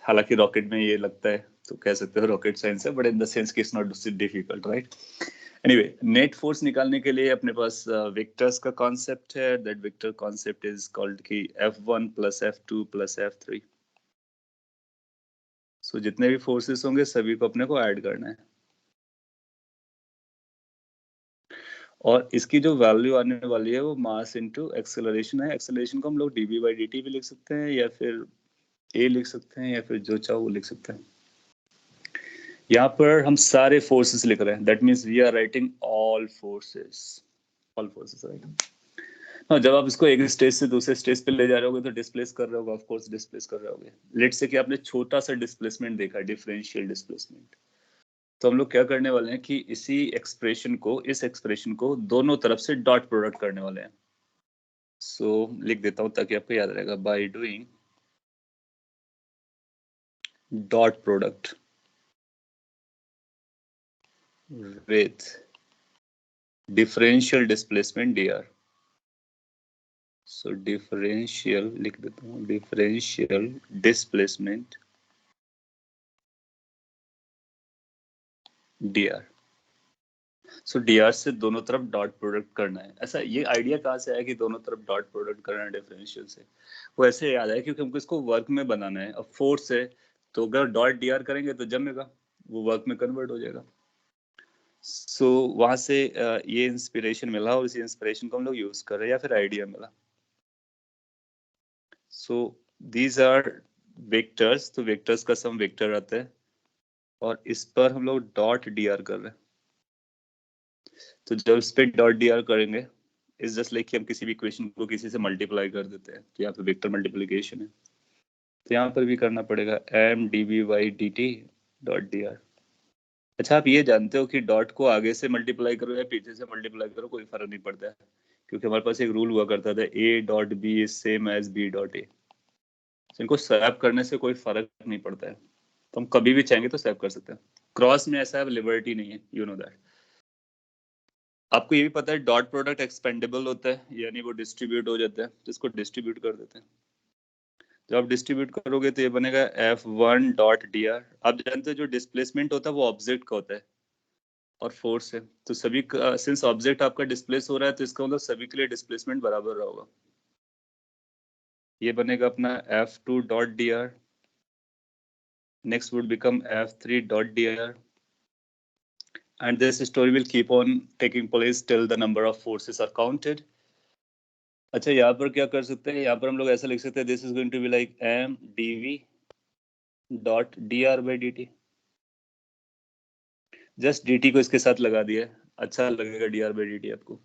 हालांकि रॉकेट में ये लगता है तो कह सकते हो रॉकेट साइंस है, बट इन द सेंस कि it's not difficult, right? Anyway, net force निकालने के लिए अपने पास वेक्टर्स का कॉन्सेप्ट है. That vector concept is called कि F1 plus F2 plus F3. सो जितने भी फोर्सेस होंगे सभी को अपने को ऐड करना है. और इसकी जो वैल्यू आने वाली है वो मास इनटू एक्सेलरेशन है. एक्सेलरेशन को हम लोग dv/dt भी लिख सकते हैं या फिर a लिख सकते हैं या फिर जो चाहो वो लिख सकते हैं. यहाँ पर हम सारे फोर्सेस लिख रहे हैं. That means we are writing all forces, right? हाँ, जब आप इसको एक स्टेज से दूसरे स्टेज पे ले जा रहे होगे तो डिस्प्लेस कर रहे होगे, ऑफ कोर्स डिस्प्लेस कर रहे होगे. लेट्स से कि आपने छोटा सा डिस्प्लेसमेंट देखा, डिफरेंशियल डिस्प्लेसमेंट. तो हम लोग क्या करने वाले हैं कि इस एक्सप्रेशन को दोनों तरफ से डॉट प्रोडक्ट करने वाले हैं. सो लिख देता हूं ताकि आपको याद रहेगा. By doing dot product with differential displacement dr. So differential लिख देता हूँ, डिफरेंशियल डिस्प्लेसमेंट dr. सो dr से दोनों तरफ डॉट प्रोडक्ट करना है. ऐसा ये आइडिया कहाँ से आया कि दोनों तरफ डॉट प्रोडक्ट करना है डिफरेंशियल से? वो ऐसे याद आया क्योंकि हमको इसको वर्क में बनाना है. अब फोर्स है तो अगर डॉट dr करेंगे तो जमेगा, वो वर्क में कन्वर्ट हो जाएगा. सो वहां से ये इंस्पिरेशन मिला और इसी इंस्पिरेशन को हम लोग यूज कर रहे हैं या फिर आइडिया मिला. So these are vectors. तो वेक्टर्स का सम वेक्टर आता है और इस पर हम लोग डॉट dr कर रहे हैं. तो जब इस पे डॉट dr करेंगे इज जस्ट लाइक कि हम किसी भी इक्वेशन को किसी से मल्टीप्लाई कर देते हैं, तो यहाँ पे वेक्टर मल्टीप्लिकेशन है, तो यहाँ पर भी करना पड़ेगा m d v y d t dot d r. अच्छा, आप ये जानते हो कि डॉट को आगे से मल्टीप्लाई करो या पीछे से मल्टीप्लाई करो कोई फर्क नहीं पड़ता है, क्योंकि हमारे पास एक रूल हुआ करता था A dot B is same as B dot A. इनको स्वैप करने से कोई फर्क नहीं पड़ता है, तो हम कभी भी चाहेंगे तो स्वैप कर सकते हैं। क्रॉस में ऐसा लिबर्टी नहीं है, यू नो दैट। आपको ये भी पता है डॉट प्रोडक्ट एक्सपेंडेबल होता है, यानी वो डिस्ट्रीब्यूट हो जाता है, जिसको डिस्ट्रीब्यूट कर देते हैं। जब आप डिस्ट्रीब्यूट करोगे तो ये बनेगा F1 डॉट डी आर। आप जानते हो जो डिस्प्लेसमेंट होता है वो ऑब्जेक्ट का होता है और फोर्स है, तो सभी सिंस ऑब्जेक्ट आपका डिस्प्लेस हो रहा है तो इसका मतलब सभी के लिए डिस्प्लेसमेंट बराबर रहा होगा। ये बनेगा अपना F2 dot d are, next would become F3 dot d are, and this story will keep on taking place till the number of forces are counted. अच्छा, यहाँ पर क्या कर सकते हैं, यहाँ पर हम लोग ऐसा लिख सकते हैं this is going to be like m d v dot d r by d t. Just d t को इसके साथ लगा दिया, अच्छा लगेगा d r by d t आपको।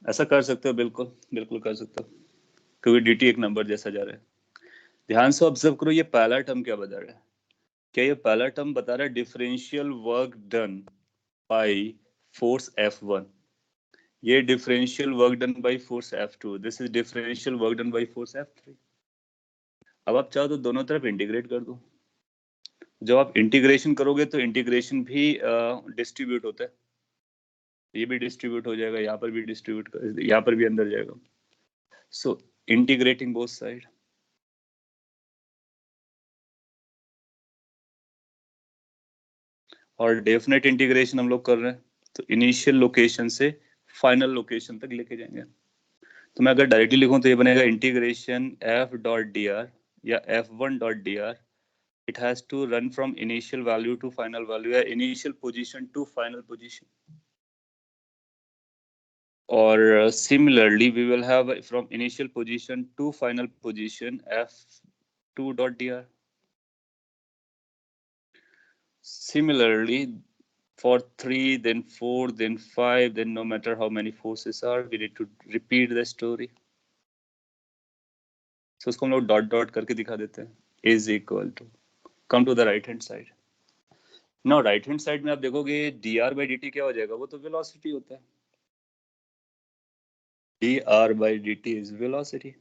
ऐसा कर सकते हो, बिल्कुल बिल्कुल कर सकते हो, क्योंकि डी टी एक नंबर जैसा जा रहा है। ध्यान से ऑब्जर्व करो, ये पहला टर्म क्या बता रहा है? क्या ये पहला टर्म बता रहा है differential work done by force F1? ये differential work done by force F2, this is differential work done by force F3। अब आप चाहो तो दोनों तरफ इंटीग्रेट कर दो। जब आप इंटीग्रेशन करोगे तो इंटीग्रेशन भी डिस्ट्रीब्यूट होता है, ये भी डिस्ट्रीब्यूट हो जाएगा, यहाँ पर भी डिस्ट्रीब्यूट, यहाँ पर भी अंदर जाएगा। सो इंटीग्रेटिंग बोथ साइड, और डेफिनेट इंटीग्रेशन हम लोग कर रहे हैं तो इनिशियल लोकेशन से फाइनल लोकेशन तक लेके जाएंगे। तो मैं अगर डायरेक्टली लिखूं तो ये बनेगा integration F dot d are या F1 dot d are, it has to run from initial value to final value या initial position to final position. Or similarly we will have from initial position to final position F2 dot dr. Similarly for 3 then 4 then 5 then no matter how many forces are we need to repeat the story. So उसको हम लोग डॉट डॉट करके दिखा देते हैं is equal to, come to the right hand side. Now right hand side में आप देखोगे dr by dt क्या हो जाएगा, वो तो वेलोसिटी होता है, dr by dt is velocity.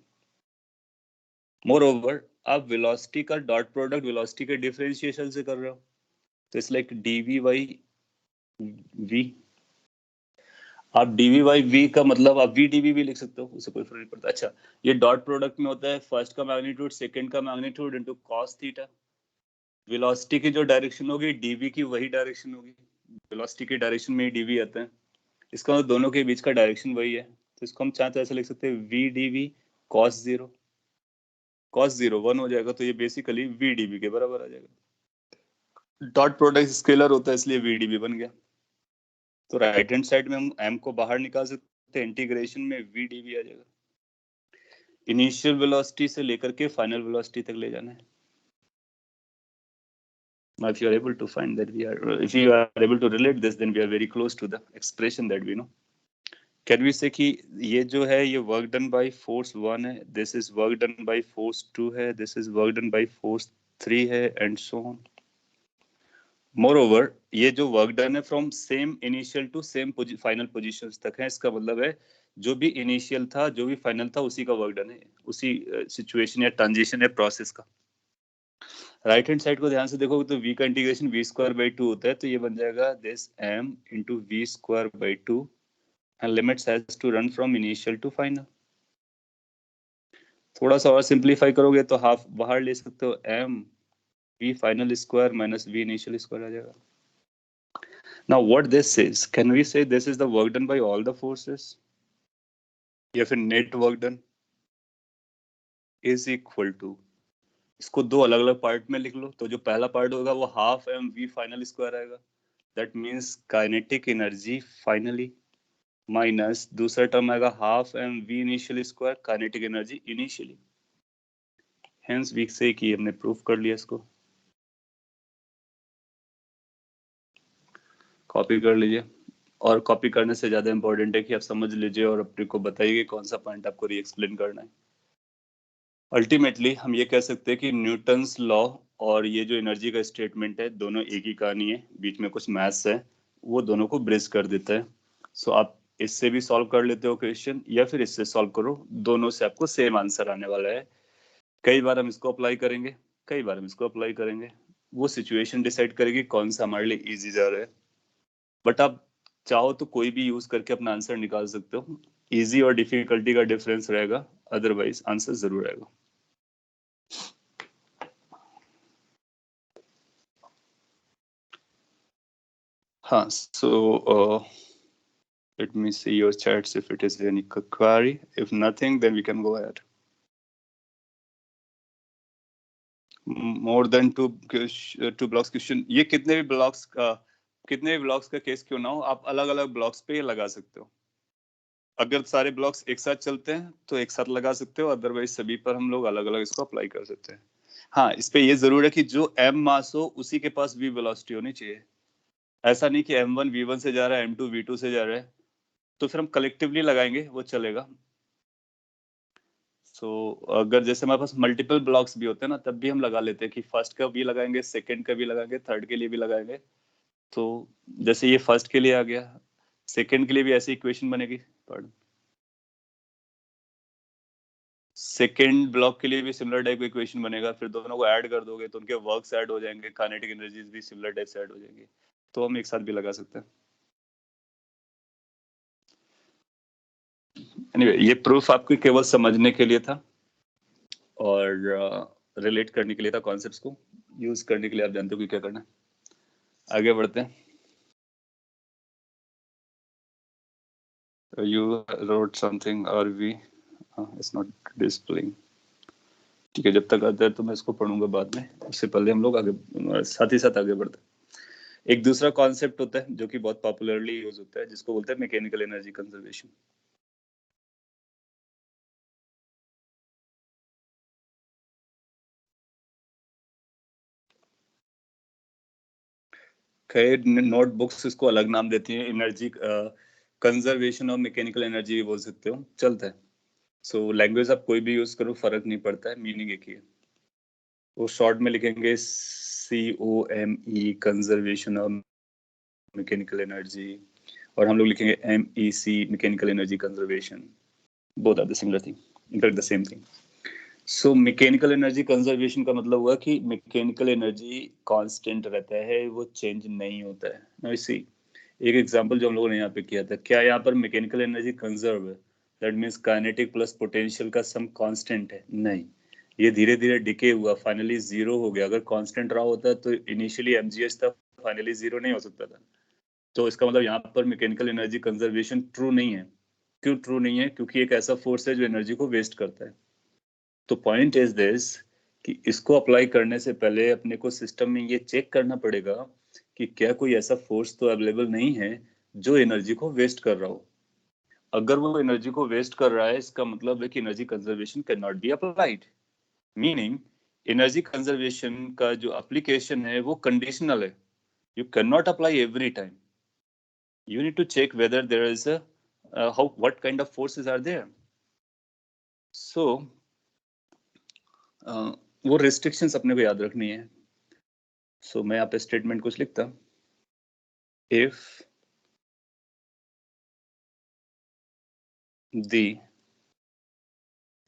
Moreover, आप velocity का डॉट प्रोडक्ट velocity के डिफरेंशिएशन से कर रहे हो, तो it's like dv by v। आप dv by v का मतलब आप v dv भी लिख सकते हो, उससे कोई फर्क नहीं पड़ता। अच्छा, ये डॉट प्रोडक्ट में होता है फर्स्ट का मैग्नीट्यूड सेकंड का magnitude into cos theta. Velocity की जो डायरेक्शन होगी dv की वही डायरेक्शन होगी, वेलोसिटी के डायरेक्शन में ही dv आता है, इसका मतलब दोनों के बीच का डायरेक्शन वही है, तो इसको हम चाहते ऐसे लिख सकते हैं v dv cos 0। cos 0 1 हो जाएगा, तो ये बेसिकली v dv के बराबर आ जाएगा। डॉट प्रोडक्ट स्केलर होता है इसलिए v dv बन गया। तो राइट हैंड साइड में हम m को बाहर निकाल सकते हैं, इंटीग्रेशन में v dv आ जाएगा। इनिशियल वेलोसिटी से लेकर के फाइनल वेलोसिटी तक ले जाना है। Now, if you are able to find that if you are able to relate this, then we are very close to the expression that we know. Can we say कि ये जो है ये वर्क डन बाय फोर्स 1 है, this is work done by force 2 है, this is work done by force 3 है, एंड सो ऑन। मोरओवर, ये जो वर्क डन है from same initial to same final positions तक है, इसका मतलब है जो भी इनिशियल था जो भी फाइनल था उसी का वर्क डन है, उसी सिचुएशन या ट्रांजिशन या प्रोसेस का। राइट हैंड साइड को ध्यान से देखोगे तो v का इंटीग्रेशन v स्क्वायर बाई 2 होता है, तो ये बन जाएगा this m into v square by 2 and limits has to run from initial to final. थोड़ा सा और सिंप्लीफाई करोगे तो हाफ बाहर ले सकते हो, m v final square minus v initial square आ जाएगा। Now what this is, can we say this is the work done by all the forces या फिर net work done is equal to, इसको दो अलग अलग पार्ट में लिख लो, तो जो पहला पार्ट होगा वो half m v final square आएगा, that means kinetic energy finally, minus दूसरा टर्म आएगा half m v initial square kinetic energy initially। Hence we say कि हमने प्रूफ कर लिया, इसको कॉपी कर लीजिए। और कॉपी करने से ज्यादा इंपॉर्टेंट है कि आप समझ लीजिए और अपने को बताइए कि कौन सा पॉइंट आपको री एक्सप्लेन करना है। अल्टीमेटली हम ये कह सकते हैं कि न्यूटन्स लॉ और ये जो एनर्जी का स्टेटमेंट है दोनों एक ही कहानी है, बीच में कुछ मैथ्स है, वो दोनों को ब्रिज कर देता है। सो आप इससे भी सॉल्व कर लेते हो क्वेश्चन या फिर इससे सॉल्व करो, दोनों से आपको सेम आंसर आने वाला है। कई बार हम इसको अप्लाई करेंगे, कई बार हम इसको अप्लाई करेंगे, वो सिचुएशन डिसाइड करेगी कौन सा हमारे लिए इजी जा रहा है। बट आप चाहो तो कोई भी यूज करके अपना आंसर निकाल सकते हो, इजी और डिफिकल्टी का डिफरेंस रहेगा, अदरवाइज आंसर जरूर आएगा। हाँ, so let me see your chats if it is any query. If nothing, then we can go ahead. More than two blocks question. ये कितने भी ब्लॉक्स का केस क्यों ना हो, आप अलग अलग ब्लॉक्स पे लगा सकते हो। अगर सारे ब्लॉक्स एक साथ चलते हैं तो एक साथ लगा सकते हो, अदरवाइज सभी पर हम लोग अलग अलग इसको अप्लाई कर सकते हैं। हाँ, इस पे ये जरूर है कि जो m मास हो उसी के पास v वेलोसिटी होनी चाहिए। ऐसा नहीं कि m1 v1 से जा रहा है, m2 v2 से जा रहा है, तो फिर हम कलेक्टिवली लगाएंगे वो चलेगा। अगर जैसे हमारे पास मल्टीपल ब्लॉक्स भी होते हैं ना, तब भी हम लगा लेते हैं कि फर्स्ट का भी लगाएंगे, सेकंड का भी लगाएंगे, थर्ड के लिए भी लगाएंगे। तो जैसे ये फर्स्ट के लिए आ गया, सेकंड के लिए भी ऐसी इक्वेशन बनेगी। पढ़, सेकंड ब्लॉक के लिए भी सिमिलर टाइप का इक्वेशन बनेगा, फिर दोनों को ऐड कर दोगे तो उनके वर्क्स ऐड हो जाएंगे, काइनेटिक एनर्जीज भी सिमिलर टाइप से ऐड हो जाएंगी, तो हम एक साथ भी लगा सकते हैं। एनीवे, ये प्रूफ आपको केवल समझने के लिए था और रिलेट करने के लिए था, कॉन्सेप्ट्स को यूज करने के लिए आप जानते हो कि क्या करना है। आगे बढ़ते हैं। You wrote something or we it's not displaying। ठीक है, जब तक आता है तो मैं इसको पढ़ूंगा बाद में, उससे पहले हम लोग आगे साथ ही साथ आगे बढ़ते हैं। एक दूसरा कॉन्सेप्ट होता है जो कि बहुत पॉपुलरली यूज होता है, जिसको बोलते हैं मैकेनिकल एनर्जी कंजर्वेशन। कई नोटबुक्स इसको अलग नाम देती हैं, एनर्जी कंजर्वेशन और मैकेनिकल एनर्जी भी बोल सकते हो, चलता है। सो लैंग्वेज आप कोई भी यूज करो, फर्क नहीं पड़ता है, मीनिंग एक ही है। वो शॉर्ट में लिखेंगे COME, कंजर्वेशन और मैकेनिकल एनर्जी, और हम लोग लिखेंगे MEC, mechanical energy conservation. Both are the similar thing, in fact the same thing. So mechanical energy conservation का मतलब हुआ कि मैकेनिकल एनर्जी कांस्टेंट रहता है, वो चेंज नहीं होता है। नाउ सी, एक एग्जांपल जो हम लोगों ने यहाँ पे किया था, क्या यहाँ पर मैकेनिकल एनर्जी कंजर्व है? That means kinetic plus potential का सम कांस्टेंट है? नहीं, ये धीरे धीरे डिके हुआ, फाइनली जीरो हो गया। अगर कांस्टेंट रहा होता तो इनिशियली mgh था, फाइनली जीरो नहीं हो सकता था। तो इसका मतलब यहाँ पर मैकेनिकल एनर्जी कंजर्वेशन ट्रू नहीं है। क्यों ट्रू नहीं है? क्योंकि एक ऐसा फोर्स है जो एनर्जी को वेस्ट करता है। तो पॉइंट इज दिस कि इसको अप्लाई करने से पहले अपने को सिस्टम में ये चेक करना पड़ेगा कि क्या कोई ऐसा फोर्स तो अवेलेबल नहीं है जो एनर्जी को वेस्ट कर रहा हो। अगर वो एनर्जी को वेस्ट कर रहा है, इसका मतलब है कि energy conservation can not be applied. Meaning, energy conservation का जो एप्लीकेशन है वो कंडीशनल है। You can not apply every time. You need to check whether there is a what kind of forces are there. So वो restrictions अपने को याद रखनी है। So मैं यहाँ पे स्टेटमेंट कुछ लिखता, if the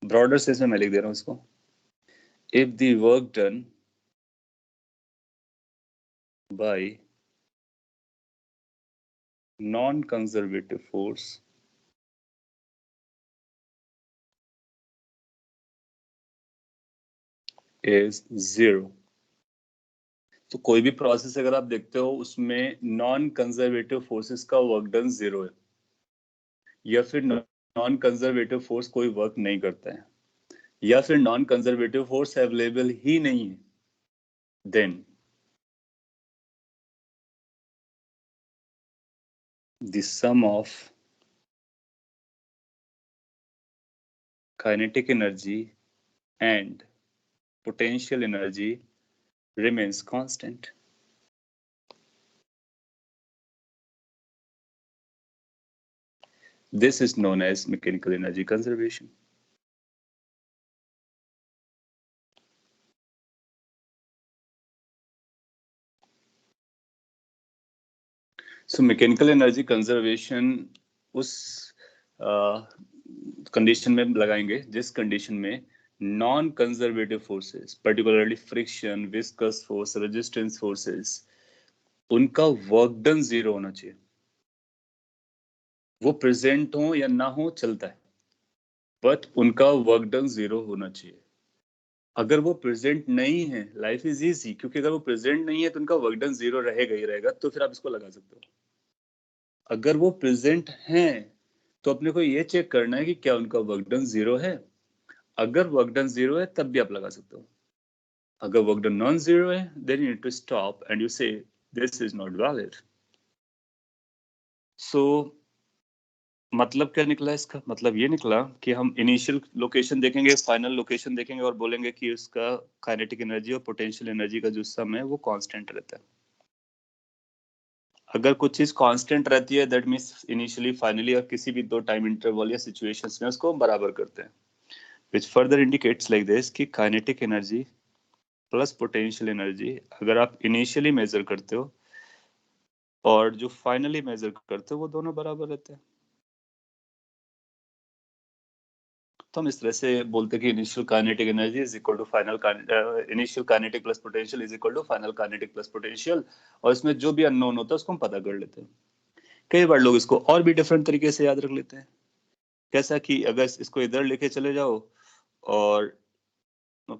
broader sense में मैं लिख दे रहा हूँ इसको, if the work done by non-conservative force is zero। तो कोई भी प्रोसेस अगर आप देखते हो उसमें नॉन कंजर्वेटिव फोर्सेस का वर्क डन जीरो है, या फिर नॉन कंजर्वेटिव फोर्स कोई वर्क नहीं करता है, या फिर नॉन कंजर्वेटिव फोर्स अवेलेबल ही नहीं है, then the sum of kinetic energy and potential energy remains constant। This is known as mechanical energy conservation. So mechanical energy conservation उस कंडीशन में लगाएंगे जिस कंडीशन में non conservative forces, particularly friction, viscous force, resistance forces, उनका वर्क डन जीरो होना चाहिए. वो प्रेजेंट हो या ना हो चलता है, बट उनका वर्क डन जीरो होना चाहिए. अगर वो प्रेजेंट नहीं है, लाइफ इज इजी, क्योंकि अगर वो प्रेजेंट नहीं है तो उनका वर्क डन जीरो रहेगा ही रहेगा. तो फिर आप इसको लगा सकते हो. अगर वो प्रेजेंट हैं तो अपने को ये चेक करना है कि क्या उनका वर्क डन जीरो है. अगर वर्क डन जीरो है तब भी आप लगा सकते हो. अगर वर्क डन नॉन जीरो है, then you need to stop and you say this is not valid. So मतलब क्या निकला इसका? मतलब ये निकला कि हम इनिशियल लोकेशन देखेंगे, फाइनल लोकेशन देखेंगे और बोलेंगे कि उसका काइनेटिक एनर्जी और पोटेंशियल एनर्जी का जो सम है वो कांस्टेंट रहता है. अगर कुछ चीज कांस्टेंट रहती है, दैट मींस इनिशियली, फाइनली और किसी भी दो टाइम इंटरवल या सिचुएशंस में उसको हम बराबर करते हैं. Which further indicates like this कि kinetic energy plus potential energy अगर आप इनिशियली मेजर करते हो और जो फाइनली मेजर करते हो वो दोनों बराबर रहते हैं. तो हम इस तरह से बोलते हैं कि initial kinetic energy is equal to final, initial kinetic plus potential is equal to final kinetic plus potential. और इसमें जो भी अननोन होता है उसको हम पता कर लेते हैं. कई बार लोग इसको और भी डिफरेंट तरीके से याद रख लेते हैं. कैसा कि अगर इसको इधर लेके चले जाओ और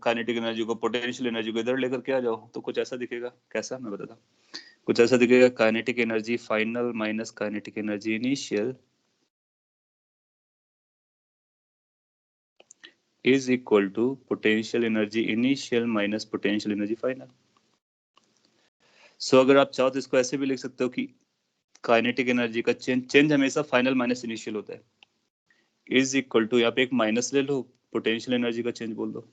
काइनेटिक एनर्जी को, पोटेंशियल एनर्जी को इधर लेकर के आ जाओ तो कुछ ऐसा दिखेगा. कैसा, मैं बताता हूँ. कुछ ऐसा दिखेगा, kinetic energy final minus kinetic energy initial is equal to potential energy initial minus potential energy final. So अगर आप चाहो तो इसको ऐसे भी लिख सकते हो कि काइनेटिक एनर्जी का चेंज हमेशा फाइनल माइनस इनिशियल होता है, इज इक्वल टू, यहाँ पे एक माइनस ले लो, पोटेंशियल एनर्जी का चेंज बोल दो.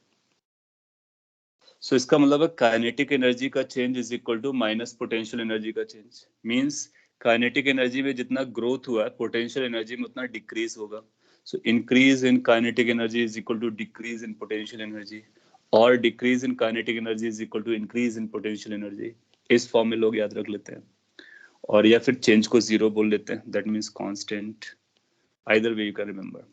सो इसका मतलब है काइनेटिक एनर्जी का change is equal to minus potential energy का चेंज. मींस काइनेटिक एनर्जी में जितना ग्रोथ हुआ है, पोटेंशियल एनर्जी में उतना डिक्रीज होगा. So increase in kinetic energy is equal to decrease in potential energy, or decrease in kinetic energy is equal to increase in potential energy. इस फॉर्म में लोग याद रख लेते हैं. और या फिर चेंज को जीरो बोल लेते हैं, that means constant. Either way you can remember.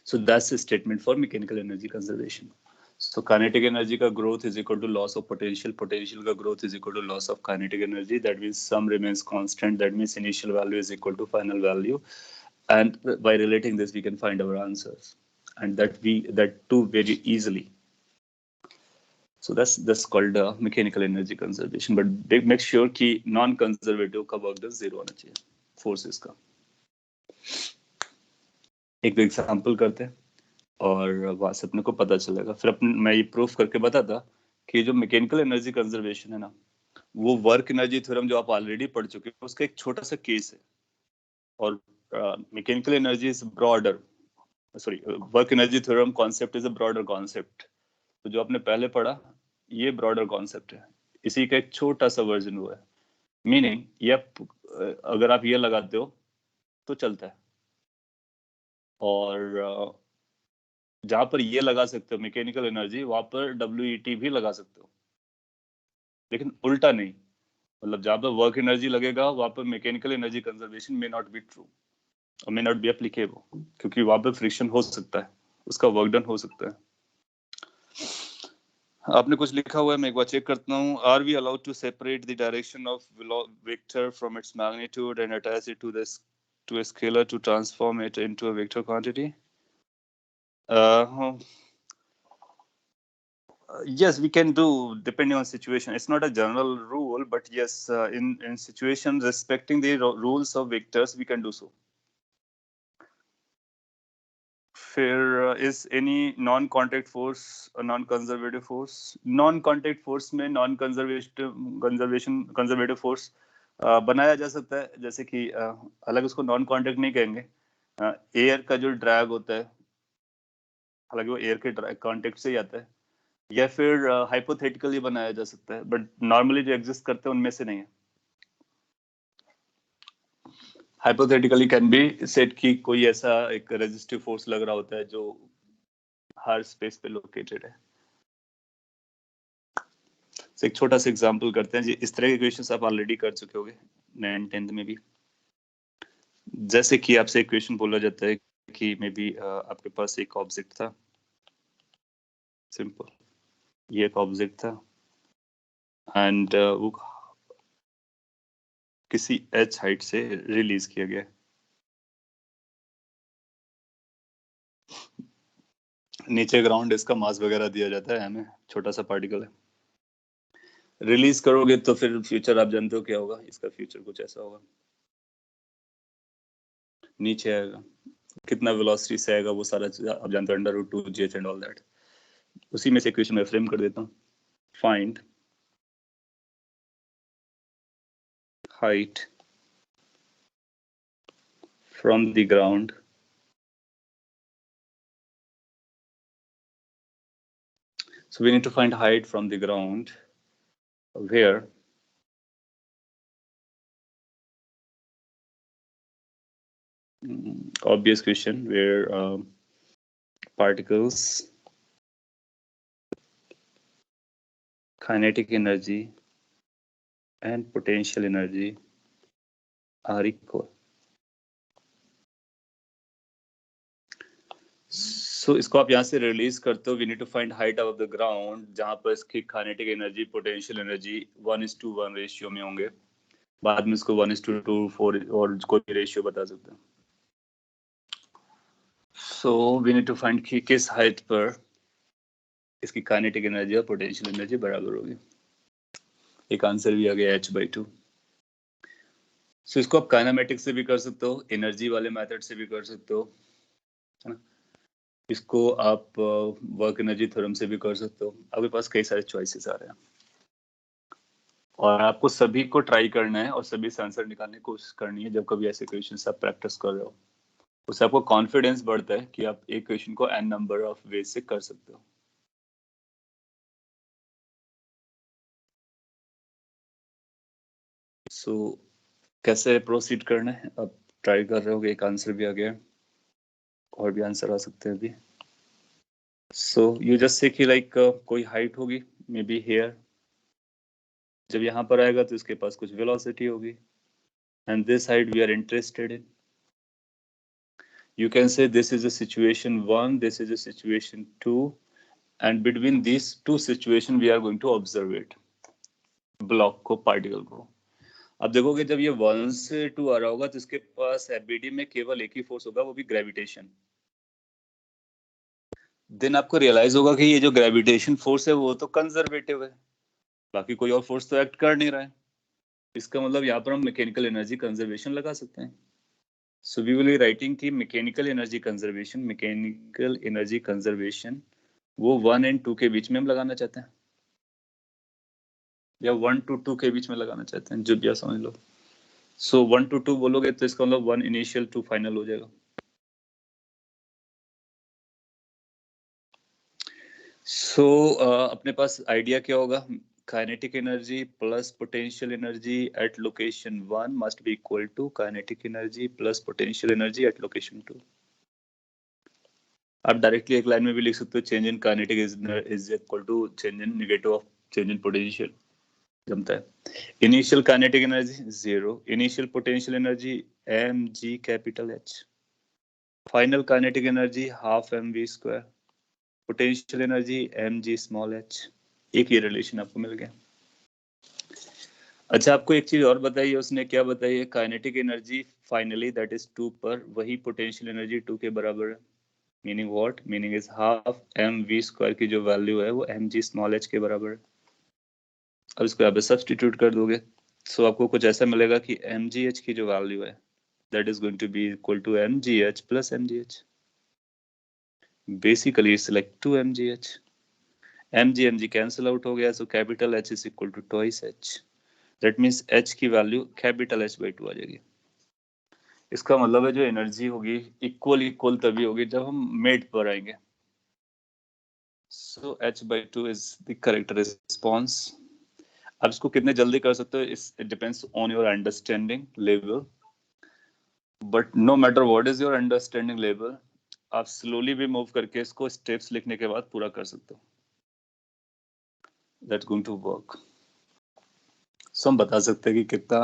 So that's the statement for mechanical energy conservation. So kinetic energy का growth is equal to loss of potential, potential का growth is equal to loss of kinetic energy. That means sum remains constant. That means initial value is equal to final value. And by relating this we can find our answers, and that too very easily. So that's called mechanical energy conservation. But make sure कि non conservative का work done zero होना चाहिए forces का. एक एग्जांपल करते हैं और बस अपने को पता चलेगा. फिर मैं ये प्रूफ करके बताता कि जो मैकेनिकल एनर्जी कंजर्वेशन है ना, वो वर्क एनर्जी थ्योरम जो आप ऑलरेडी पढ़ चुके हो उसका एक छोटा सा केस है. और mechanical energy is broader, sorry, work energy theorem concept is a broader concept. तो जो आपने पहले पढ़ा ये ब्रॉडर कॉन्सेप्ट है, इसी का एक छोटा सा वर्जन हुआ है. मीनिंग ये अगर आप ये लगाते हो तो चलता है, और जहां पर ये लगा सकते हो मैकेनिकल एनर्जी, वहां पर WET भी लगा सकते हो, लेकिन उल्टा नहीं. मतलब जहां पर वर्क एनर्जी लगेगा वहां पर mechanical energy conservation may not be true और मे नॉट बी एप्लीकेबल, क्योंकि वहां पर फ्रिक्शन हो सकता है, उसका वर्क डन हो सकता है. आपने कुछ लिखा हुआ है, मैं एक बार चेक करता हूँ. Are we allowed to separate the direction of vector from its magnitude and attach it to a scalar to transform it into a vector quantity? Yes, we can do depending on situation. It's not a general rule, but yes, in situations respecting the rules of vectors, we can do so. फिर is any non-contact force a non-conservative force? Non-contact force में conservative force बनाया जा सकता है, जैसे कि अलग उसको non-contact नहीं कहेंगे. एयर का जो ड्रैग होता है, हालांकि वो एयर के कॉन्टेक्ट से ही आता है, या फिर हाइपोथेटिकली बनाया जा सकता है, बट नॉर्मली जो एग्जिस्ट करते हैं उनमें से नहीं है. हाइपोथेटिकली कैन बी सेड कि कोई ऐसा एक रेजिस्टिव फोर्स लग रहा होता है जो हर स्पेस पे लोकेटेड है। तो एक छोटा सा एग्जांपल करते हैं जी। इस तरह के क्वेश्चंस आप ऑलरेडी कर चुके होंगे 9th 10th में भी। जैसे कि आपसे एक क्वेश्चन बोला जाता है कि मे बी आपके पास एक ऑब्जेक्ट था, सिंपल, ये एक ऑब्जेक्ट था एंड वो किसी h हाइट से रिलीज किया गया। नीचे ग्राउंड इसका मास वगैरह दिया जाता है हमें, छोटा सा पार्टिकल है। रिलीज करोगे तो फिर फ्यूचर आप जानते हो क्या होगा, इसका फ्यूचर कुछ ऐसा होगा, नीचे आएगा, कितना वेलोसिटी से आएगा वो सारा आप जानते हो, √2gh एंड ऑल दैट। उसी में से क्वेश्चन मैं फ्रेम कर देता हूँ। Find height from the ground so we need to find height from the ground where obvious question where particles kinetic energy and potential energy are equal। So इसको आप यहाँ से रिलीज करते हो, we need to find height of the ground, जहां पर इसकी kinetic energy potential energy 1:1 ratio में होंगे। बाद में इसको 1:2 4 और कोई रेशियो बता सकते हैं। So we need to find कि किस हाइट पर इसकी काइनेटिक एनर्जी और पोटेंशियल एनर्जी बराबर होगी। एक आंसर भी आ गया h/2। सो इसको आप काइनेमेटिक्स से भी कर सकते हो, एनर्जी वाले मेथड से भी कर सकते हो, है ना। इसको आप वर्क एनर्जी थ्योरम से भी कर सकते हो। आपके पास कई सारे चॉइसेस आ रहे हैं और आपको सभी को ट्राई करना है और सभी से आंसर निकालने की कोशिश करनी है। जब कभी ऐसे क्वेश्चन आप प्रैक्टिस कर रहे हो, उससे आपको कॉन्फिडेंस बढ़ता है कि आप एक क्वेश्चन को n नंबर ऑफ वे से कर सकते हो। सो कैसे प्रोसीड करना है, आप ट्राई कर रहे हो। एक आंसर भी आ गया, और भी आंसर आ सकते हैं अभी। सो यू जस्ट से कि लाइक कोई हाइट होगी, मे बी हेयर, जब यहाँ पर आएगा तो इसके पास कुछ वेलोसिटी होगी, and this height we are interested in. You can say this is a situation 1, this is a situation 2, and between these two situations we are going to observe it, block को, पार्टिकल को। अब देखोगे जब ये 1 से 2 आ रहा होगा तो इसके पास एफबीडी में केवल एक ही फोर्स होगा, वो भी ग्रेविटेशन। देन आपको रियलाइज होगा कि ये जो ग्रेविटेशन फोर्स है वो तो कंजर्वेटिव है, बाकी कोई और फोर्स तो एक्ट कर नहीं रहा है। इसका मतलब यहाँ पर हम मैकेनिकल एनर्जी कंजर्वेशन लगा सकते हैं। So we will be writing कि मैकेनिकल एनर्जी कंजर्वेशन वो 1 और 2 के बीच में हम लगाना चाहते हैं, या 1 to 2 के बीच में लगाना चाहते हैं, जो भी आप समझ लो। सो 1 to 2 बोलोगे तो इसका मतलब 1 इनिशियल 2 फाइनल हो जाएगा। सो अपने पास आइडिया क्या होगा, kinetic energy plus potential energy at location 1 must be equal to kinetic energy plus potential energy at location 2। आप डायरेक्टली एक लाइन में भी लिख सकते हो, change in kinetic is equal to change in negative of change in potential, जमता है। Initial kinetic energy 0, initial potential energy mg capital H, final kinetic energy half mv², potential energy mg small h। एक ही रिलेशन आपको मिल गया। अच्छा, आपको एक चीज और बताइए, उसने क्या बताई है, kinetic energy finally that is 2 पर वही पोटेंशियल एनर्जी 2 के बराबर है। Meaning what, meaning is half mv² की जो वैल्यू है वो mg स्मॉल h के बराबर है। अब इसको यहाँ पे सब्स्टिट्यूट कर दोगे सो आपको कुछ ऐसा मिलेगा कि mgh की जो वैल्यू है that is going to be equal to mgh plus mgh। basically it's like 2 mgh, mg cancel out हो गया, so capital H is equal to twice h, that means h की वैल्यू capital H/2 आ जाएगी। इसका मतलब है जो एनर्जी होगी इक्वल तभी होगी जब हम मिड पर आएंगे। so h/2 is the correct response। अब इसको कितने जल्दी कर सकते हो, it depends on your understanding level. But no matter what is your understanding level, आप स्लोली भी मूव करके इसको स्टेप्स लिखने के बाद पूरा कर सकते हो. That's going to work. So हम बता सकते हैं कि कितना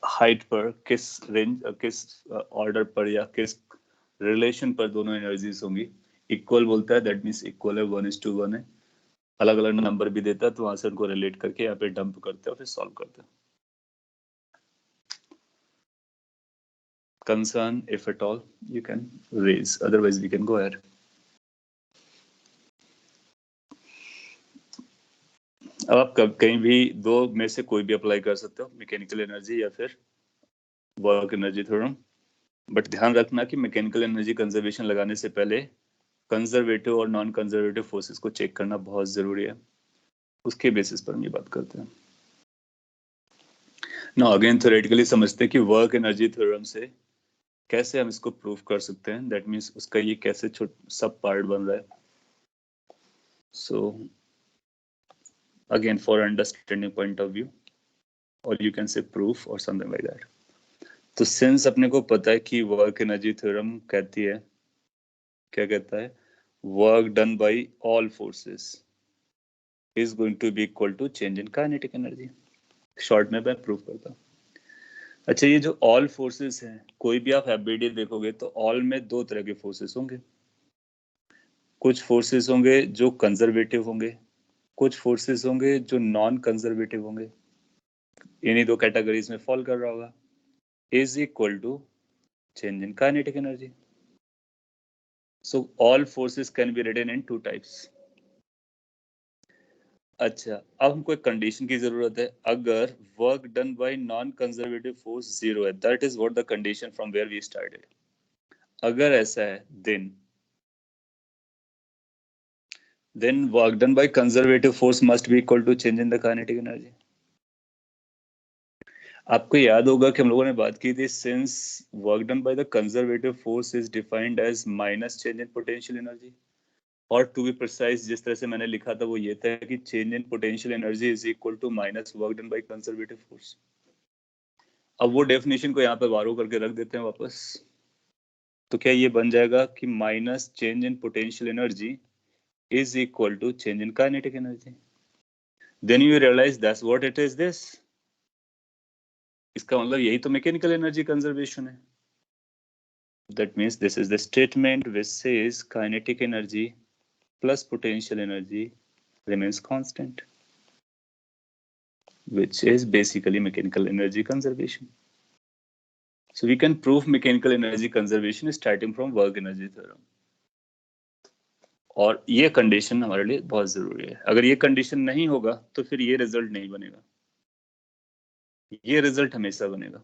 हाइट पर, किस रेंज, किस ऑर्डर पर या किस रिलेशन पर दोनों एनर्जीज होंगी. इक्वल बोलता है, दैट मीन्स इक्वल है, 1:1 है. अलग अलग नंबर भी देता है तो वहां से उनको रिलेट करके यहाँ पे डंप करते हैं और फिर सॉल्व करते हैं. Concern, if at all, you can raise. Otherwise, we can go ahead. अब आप कहीं भी दो में से कोई भी अप्लाई कर सकते हो, मैकेनिकल एनर्जी या फिर वर्क एनर्जी थ्योरम. बट ध्यान रखना कि मैकेनिकल एनर्जी कंजर्वेशन लगाने से पहले कंजर्वेटिव और नॉन कंजर्वेटिव फोर्सेस को चेक करना बहुत जरूरी है. उसके बेसिस पर हम ये बात करते हैं. ना अगेन थ्योरेटिकली समझते हैं कि वर्क एनर्जी थ्योरम से कैसे हम इसको प्रूव कर सकते हैं. दैट मीन्स उसका ये कैसे सब पार्ट बन रहा है. सो again for understanding point of view, or you can say proof or something like that. तो सिंस अपने को पता है कि वर्क एनर्जी थ्योरम कहती है, क्या कहता है, work done by all forces is going to be equal to change in kinetic energy. Short में मैं प्रूव करता हूँ. अच्छा, ये जो ऑल फोर्सेस हैं, कोई भी आप एफबीडी देखोगे तो ऑल में दो तरह के फोर्सेस होंगे. कुछ फोर्सेस होंगे जो कंजर्वेटिव होंगे, कुछ फोर्सेस होंगे जो नॉन कंजर्वेटिव होंगे. इन्हीं दो कैटेगरीज में फॉल कर रहा होगा. is equal to change in kinetic energy. So all forces can be written in two types. अच्छा, अब हमको एक कंडीशन की जरूरत है. अगर work done by non conservative force 0 है, that is what the condition from where we started. अगर ऐसा है, then work done by conservative force must be equal to change in the kinetic energy. आपको याद होगा कि हम लोगों ने बात की थी, since work done by the conservative force is defined as minus change in potential energy. और टू बी प्रिसाइज, जिस तरह से मैंने लिखा था वो ये था कि change in potential energy is equal to minus work done by conservative force. अब वो डेफिनेशन को यहाँ पे बारो करके रख देते हैं वापस. तो क्या ये बन जाएगा कि minus change in potential energy is equal to change in kinetic energy. Then you realise that's what it is this. इसका मतलब यही तो मैकेनिकल एनर्जी कंजर्वेशन है. That means this is the statement which says kinetic energy plus potential energy remains constant, which is basically mechanical energy conservation. So we can prove mechanical energy conservation starting from work energy theorem. और ये कंडीशन हमारे लिए बहुत जरूरी है. अगर ये कंडीशन नहीं होगा तो फिर ये रिजल्ट नहीं बनेगा. ये रिजल्ट हमेशा बनेगा.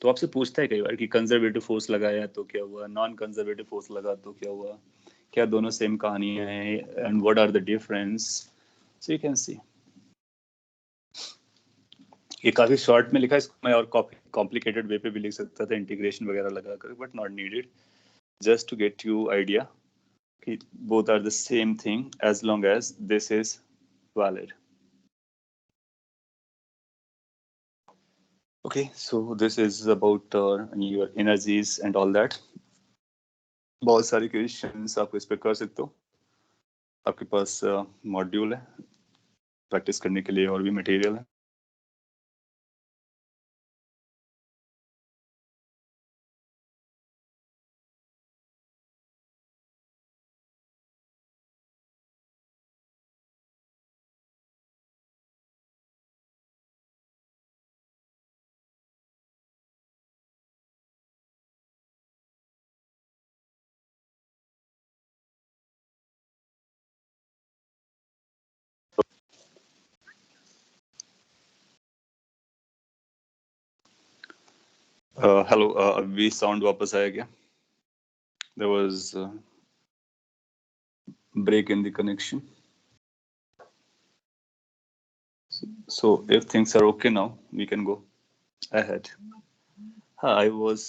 तो आपसे पूछता है कई बार कि कंजर्वेटिव फोर्स लगाया तो क्या हुआ, नॉन कंजर्वेटिव फोर्स लगा तो क्या हुआ, क्या दोनों सेम कहानियां हैं, and what are the difference. So you can see. ये काफी शॉर्ट में लिखा है, इसको मैं और कॉम्प्लिकेटेड वे पे भी लिख सकता था, इंटीग्रेशन वगैरह लगा कर, but not needed. Just to get you idea कि both are the same thing as long as this is valid. Okay, so this is about your energies and all that. बहुत सारे क्वेश्चंस आप इस पे कर सकते हो. आपके पास मॉड्यूल है प्रैक्टिस करने के लिए, और भी मटेरियल है. हेलो, अभी साउंड वापस आया क्या? There was a break in the connection. So if things are okay now, we can go ahead. I was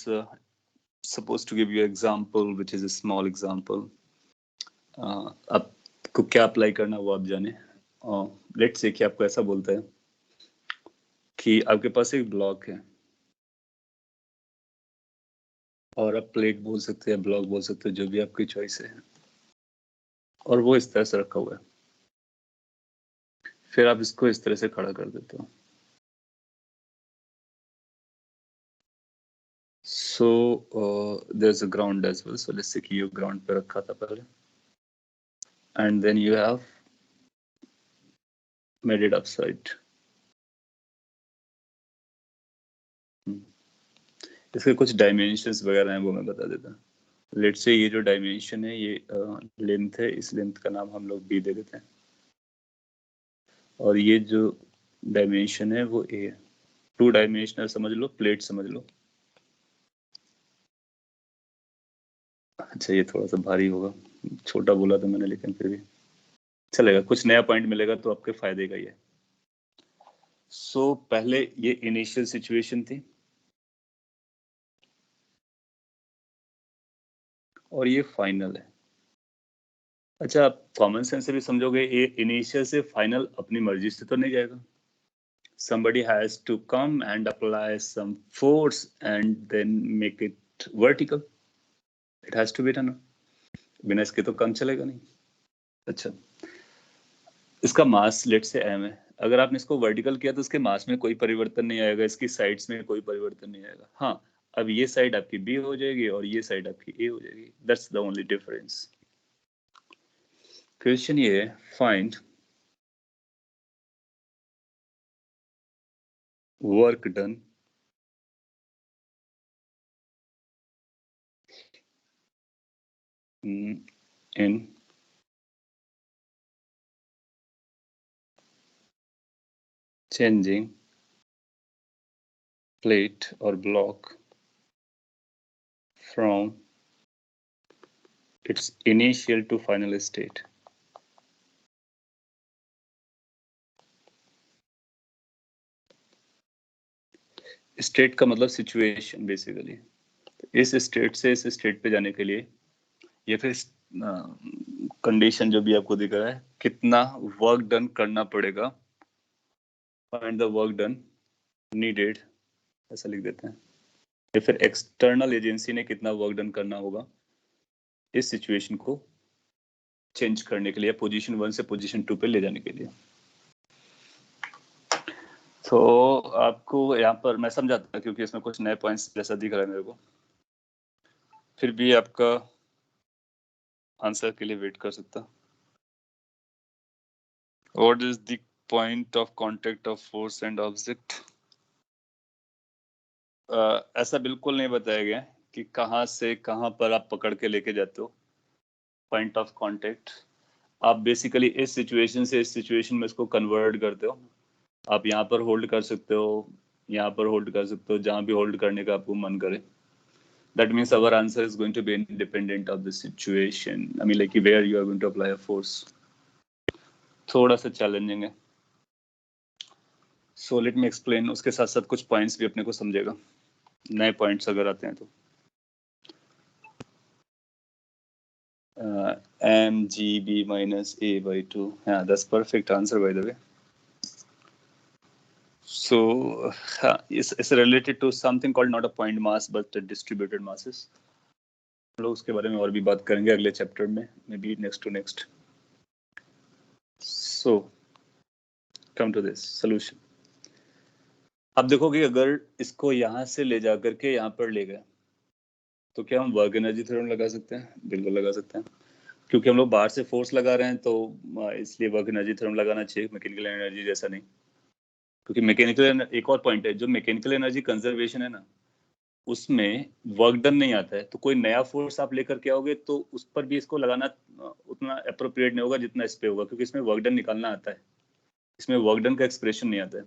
supposed to give you an example, which is a small example. आपको क्या अप्लाई करना वो आप जाने. लेट्स से कि आपको ऐसा बोलता है कि आपके पास एक ब्लॉक है और आप प्लेट बोल सकते हैं, ब्लॉक बोल सकते हैं, जो भी आपकी चॉइस है, और वो इस तरह से रखा हुआ है। फिर आप इसको इस तरह से खड़ा कर देते हो। So there is a ground as well, so let's say कि ये ग्राउंड पे रखा था पहले, and then you have made it upside. इसके कुछ डायमेंशंस वगैरह हैं, वो मैं बता देता हूँ। लेट्स से ये जो डायमेंशन है ये लेंथ है, इस लेंथ का नाम हम लोग b दे देते हैं, और ये जो डायमेंशन है वो a है। 2 डायमेंशनल समझ लो, प्लेट समझ लो। अच्छा ये थोड़ा सा भारी होगा, छोटा बोला था मैंने, लेकिन फिर भी चलेगा, कुछ नया पॉइंट मिलेगा तो आपके फायदे का ही है। सो पहले ये इनिशियल सिचुएशन थी, और ये फाइनल है। अच्छा आप कॉमन सेंस से भी समझोगे, ये इनिशियल से फाइनल अपनी मर्जी से तो नहीं जाएगा। Somebody has to come and apply some force and then make it vertical. It has to be done. बिना इसके तो काम चलेगा नहीं। अच्छा इसका मास लेट से m है, अगर आपने इसको वर्टिकल किया तो इसके मास में कोई परिवर्तन नहीं आएगा, इसकी साइड्स में कोई परिवर्तन नहीं आएगा। हाँ अब ये साइड आपकी b हो जाएगी और ये साइड आपकी a हो जाएगी, that's the only difference. Question ये है, find work done in changing plate or block from its initial to final state. State का मतलब सिचुएशन बेसिकली, इस स्टेट से इस स्टेट पे जाने के लिए, या फिर कंडीशन जो भी आपको दिख रहा है, कितना वर्क डन करना पड़ेगा, find the work done needed, ऐसा लिख देते हैं। या फिर एक्सटर्नल एजेंसी ने कितना वर्क डन करना होगा इस सिचुएशन को चेंज करने के लिए, पोजीशन 1 से पोजीशन 2 पे ले जाने के लिए। तो आपको यहाँ पर मैं समझाता क्योंकि इसमें कुछ नए पॉइंट्स जैसा दिख रहा है मेरे को, फिर भी आपका आंसर के लिए वेट कर सकता। What is the point of contact of force and object? ऐसा बिल्कुल नहीं बताया गया कि कहाँ से कहाँ पर आप पकड़ के लेके जाते हो। पॉइंट ऑफ कांटेक्ट आप बेसिकली इस सिचुएशन से इस सिचुएशन में इसको कन्वर्ट करते हो। आप यहाँ पर होल्ड कर सकते हो, यहाँ पर होल्ड कर सकते हो, जहाँ भी होल्ड करने का आपको मन करे। That means our answer is going to be independent of the situation. I mean like where you are going to apply a force. थोड़ा सा चैलेंजिंग है। So let me explain, उसके साथ साथ कुछ पॉइंट्स भी अपने को समझेगा, नए पॉइंट्स अगर आते हैं तो। mgb minus a by 2, yeah that's perfect answer by the way. So it's related to something called not a point mass but distributed masses. हम लोग उसके बारे में और भी बात करेंगे अगले चैप्टर में, maybe next to next. So come to this solution. आप देखोगे अगर इसको यहाँ से ले जा करके यहाँ पर ले गए तो क्या हम वर्क एनर्जी थ्योरम लगा सकते हैं? बिल्कुल लगा सकते हैं, क्योंकि हम लोग बाहर से फोर्स लगा रहे हैं तो इसलिए वर्क एनर्जी थ्योरम लगाना चाहिए, मैकेनिकल एनर्जी जैसा नहीं। क्योंकि मैकेनिकल एक और पॉइंट है, जो मैकेनिकल एनर्जी कंजर्वेशन है ना, उसमें वर्क डन नहीं आता है, तो कोई नया फोर्स आप लेकर के आओगे तो उस पर भी इसको लगाना उतना अप्रोप्रिएट नहीं होगा जितना इस पे होगा, क्योंकि इसमें वर्क डन निकालना आता है, इसमें वर्क डन का एक्सप्रेशन नहीं आता है।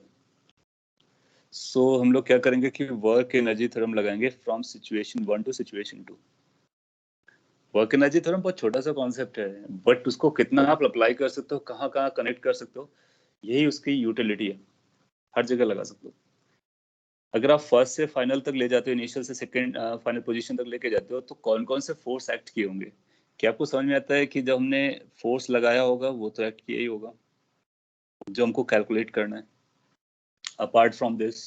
सो हम लोग क्या करेंगे कि वर्क एनर्जी थ्योरम लगाएंगे from situation 1 to situation 2। Work energy theorem बहुत छोटा सा कॉन्सेप्ट है, बट उसको कितना आप अप्लाई कर सकते हो, कहाँ कहाँ कनेक्ट कर सकते हो, यही उसकी यूटिलिटी है, हर जगह लगा सकते हो। अगर आप फर्स्ट से फाइनल तक ले जाते हो, इनिशियल से सेकंड फाइनल पोजीशन तक लेके जाते हो, तो कौन कौन से फोर्स एक्ट किए होंगे, क्या आपको समझ में आता है कि जब हमने फोर्स लगाया होगा वो तो एक्ट किया ही होगा, जो हमको कैलकुलेट करना है। अपार्ट फ्रॉम दिस,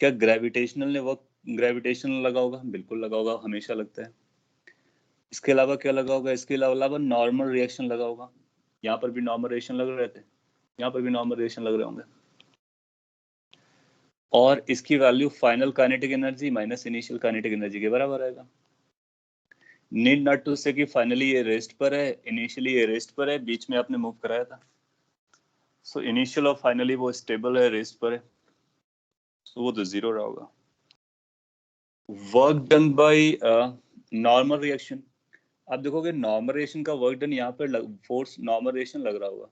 क्या ग्रेविटेशनल ने वर्क ग्रेविटेशनल लगा होगा, बिल्कुल लगा होगा, हमेशा लगता है। इसके अलावा क्या लगा होगा? इसके अलावा नॉर्मल रिएक्शन लगा होगा। यहाँ पर भी नॉर्मल रिएक्शन लग रहे थे, यहाँ पर भी नॉर्मल रिएक्शन लग रहे होंगे। और इसकी value final kinetic energy minus initial kinetic energy के बराबर आएगा। नीड नॉट टू से कि फाइनली ये रेस्ट पर है, इनिशियली ये रेस्ट पर है, बीच में आपने मूव कराया था। सो इनिशियल और फाइनली वो स्टेबल है, रेस्ट पर है, तो वो तो जीरो रहा होगा। Work done by normal reaction, आप देखोगे नॉर्मल रिएक्शन का वर्क डन यहाँ पर फोर्स नॉर्मल रिएक्शन लग रहा होगा।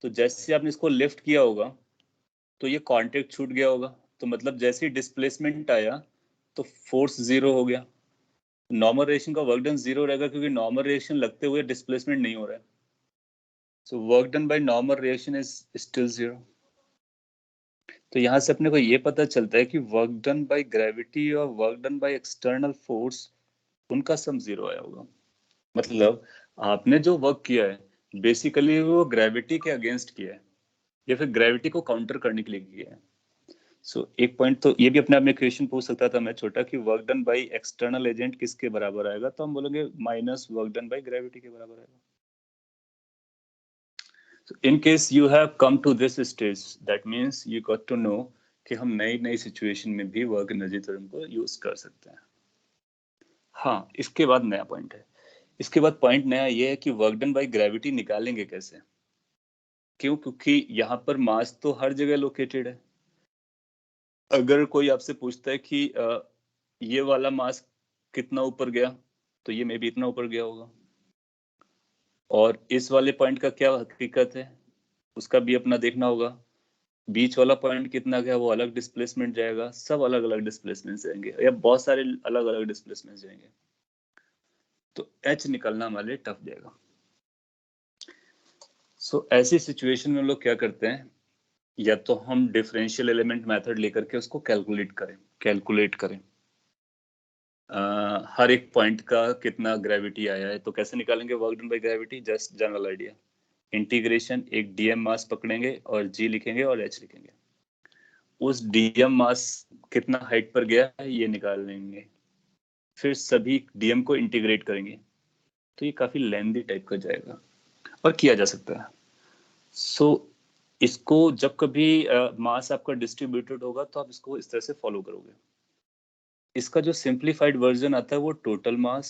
तो जैसे आपने इसको लिफ्ट किया होगा तो ये कांटेक्ट छूट गया होगा, तो मतलब जैसे ही डिस्प्लेसमेंट आया तो फोर्स जीरो हो गया। नॉर्मल रिएक्शन का वर्क डन जीरो रहेगा क्योंकि नॉर्मल रिएक्शन लगते हुए डिस्प्लेसमेंट नहीं हो रहा है। So work done by normal reaction is still zero. तो यहाँ से अपने को ये पता चलता है कि वर्क डन बाय ग्रेविटी और work done by external force, उनका सम जीरो आया होगा। मतलब आपने जो वर्क किया है बेसिकली वो ग्रेविटी के अगेंस्ट किया है या फिर ग्रेविटी को काउंटर करने के लिए किया है। सो एक पॉइंट तो ये भी अपने आप में क्वेश्चन पूछ सकता था मैं छोटा कि work done by external agent किसके बराबर आएगा, तो हम बोलेंगे minus work done by gravity के बराबर आएगा। So in case you have come to this stage, that means you got to know कि हम नई नई सिचुएशन में भी वर्क एनर्जी थ्योरम को यूज कर सकते हैं। हाँ, इसके बाद नया पॉइंट है। इसके बाद पॉइंट नया ये है कि वर्क डन बाय ग्रेविटी निकालेंगे कैसे? क्यों? क्योंकि यहाँ पर मास तो हर जगह लोकेटेड है। अगर कोई आपसे पूछता है कि ये वाला मास कितना ऊपर गया, तो ये मे भी इतना ऊपर गया होगा। और इस वाले पॉइंट का क्या हकीकत है, उसका भी अपना देखना होगा। बीच वाला पॉइंट कितना गया, वो अलग डिस्प्लेसमेंट जाएगा, सब अलग अलग डिस्प्लेसमेंट जाएंगे या बहुत सारे अलग अलग डिस्प्लेसमेंट जाएंगे, तो एच निकलना हमारे लिए टफ जाएगा। सो ऐसी सिचुएशन में हम लोग क्या करते हैं, या तो हम डिफरेंशियल एलिमेंट मेथड लेकर के उसको कैलकुलेट करें हर एक पॉइंट का कितना ग्रेविटी आया है। तो कैसे निकालेंगे work done by gravity? Just general idea, integration, एक डीएम मास पकड़ेंगे और जी लिखेंगे और एच लिखेंगे। उस डीएम मास कितना हाइट पर गया है ये निकाल लेंगे, फिर सभी डीएम को इंटीग्रेट करेंगे। तो ये काफी लेंथी टाइप का जाएगा और किया जा सकता है। सो इसको जब कभी मास आपका डिस्ट्रीब्यूटेड होगा तो आप इसको इस तरह से फॉलो करोगे। इसका जो सिंप्लीफाइड वर्जन आता है वो total mass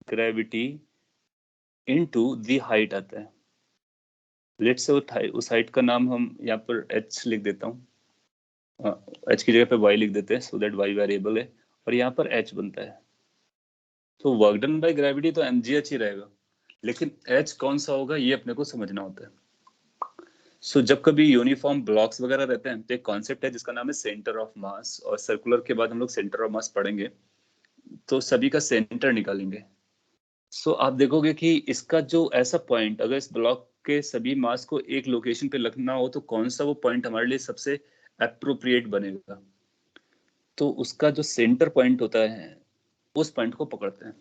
gravity into the height आता है। लेट्स से उस हाइट का नाम हम यहाँ पर h लिख देता हूँ, h की जगह पे y लिख देते हैं सो दैट y वेरिएबल है, और यहाँ पर h बनता है। तो वर्क डन बाय ग्रेविटी तो mgh ही रहेगा, लेकिन h कौन सा होगा ये अपने को समझना होता है। सो जब कभी यूनिफॉर्म ब्लॉक्स वगैरह रहते हैं तो एक कॉन्सेप्ट है जिसका नाम है सेंटर ऑफ मास, और सर्कुलर के बाद हम लोग सेंटर ऑफ मास पढ़ेंगे, तो सभी का सेंटर निकालेंगे। सो आप देखोगे कि इसका जो ऐसा पॉइंट, अगर इस ब्लॉक के सभी मास को एक लोकेशन पे रखना हो तो कौन सा वो पॉइंट हमारे लिए सबसे एप्रोप्रिएट बनेगा, तो उसका जो सेंटर पॉइंट होता है उस पॉइंट को पकड़ते हैं।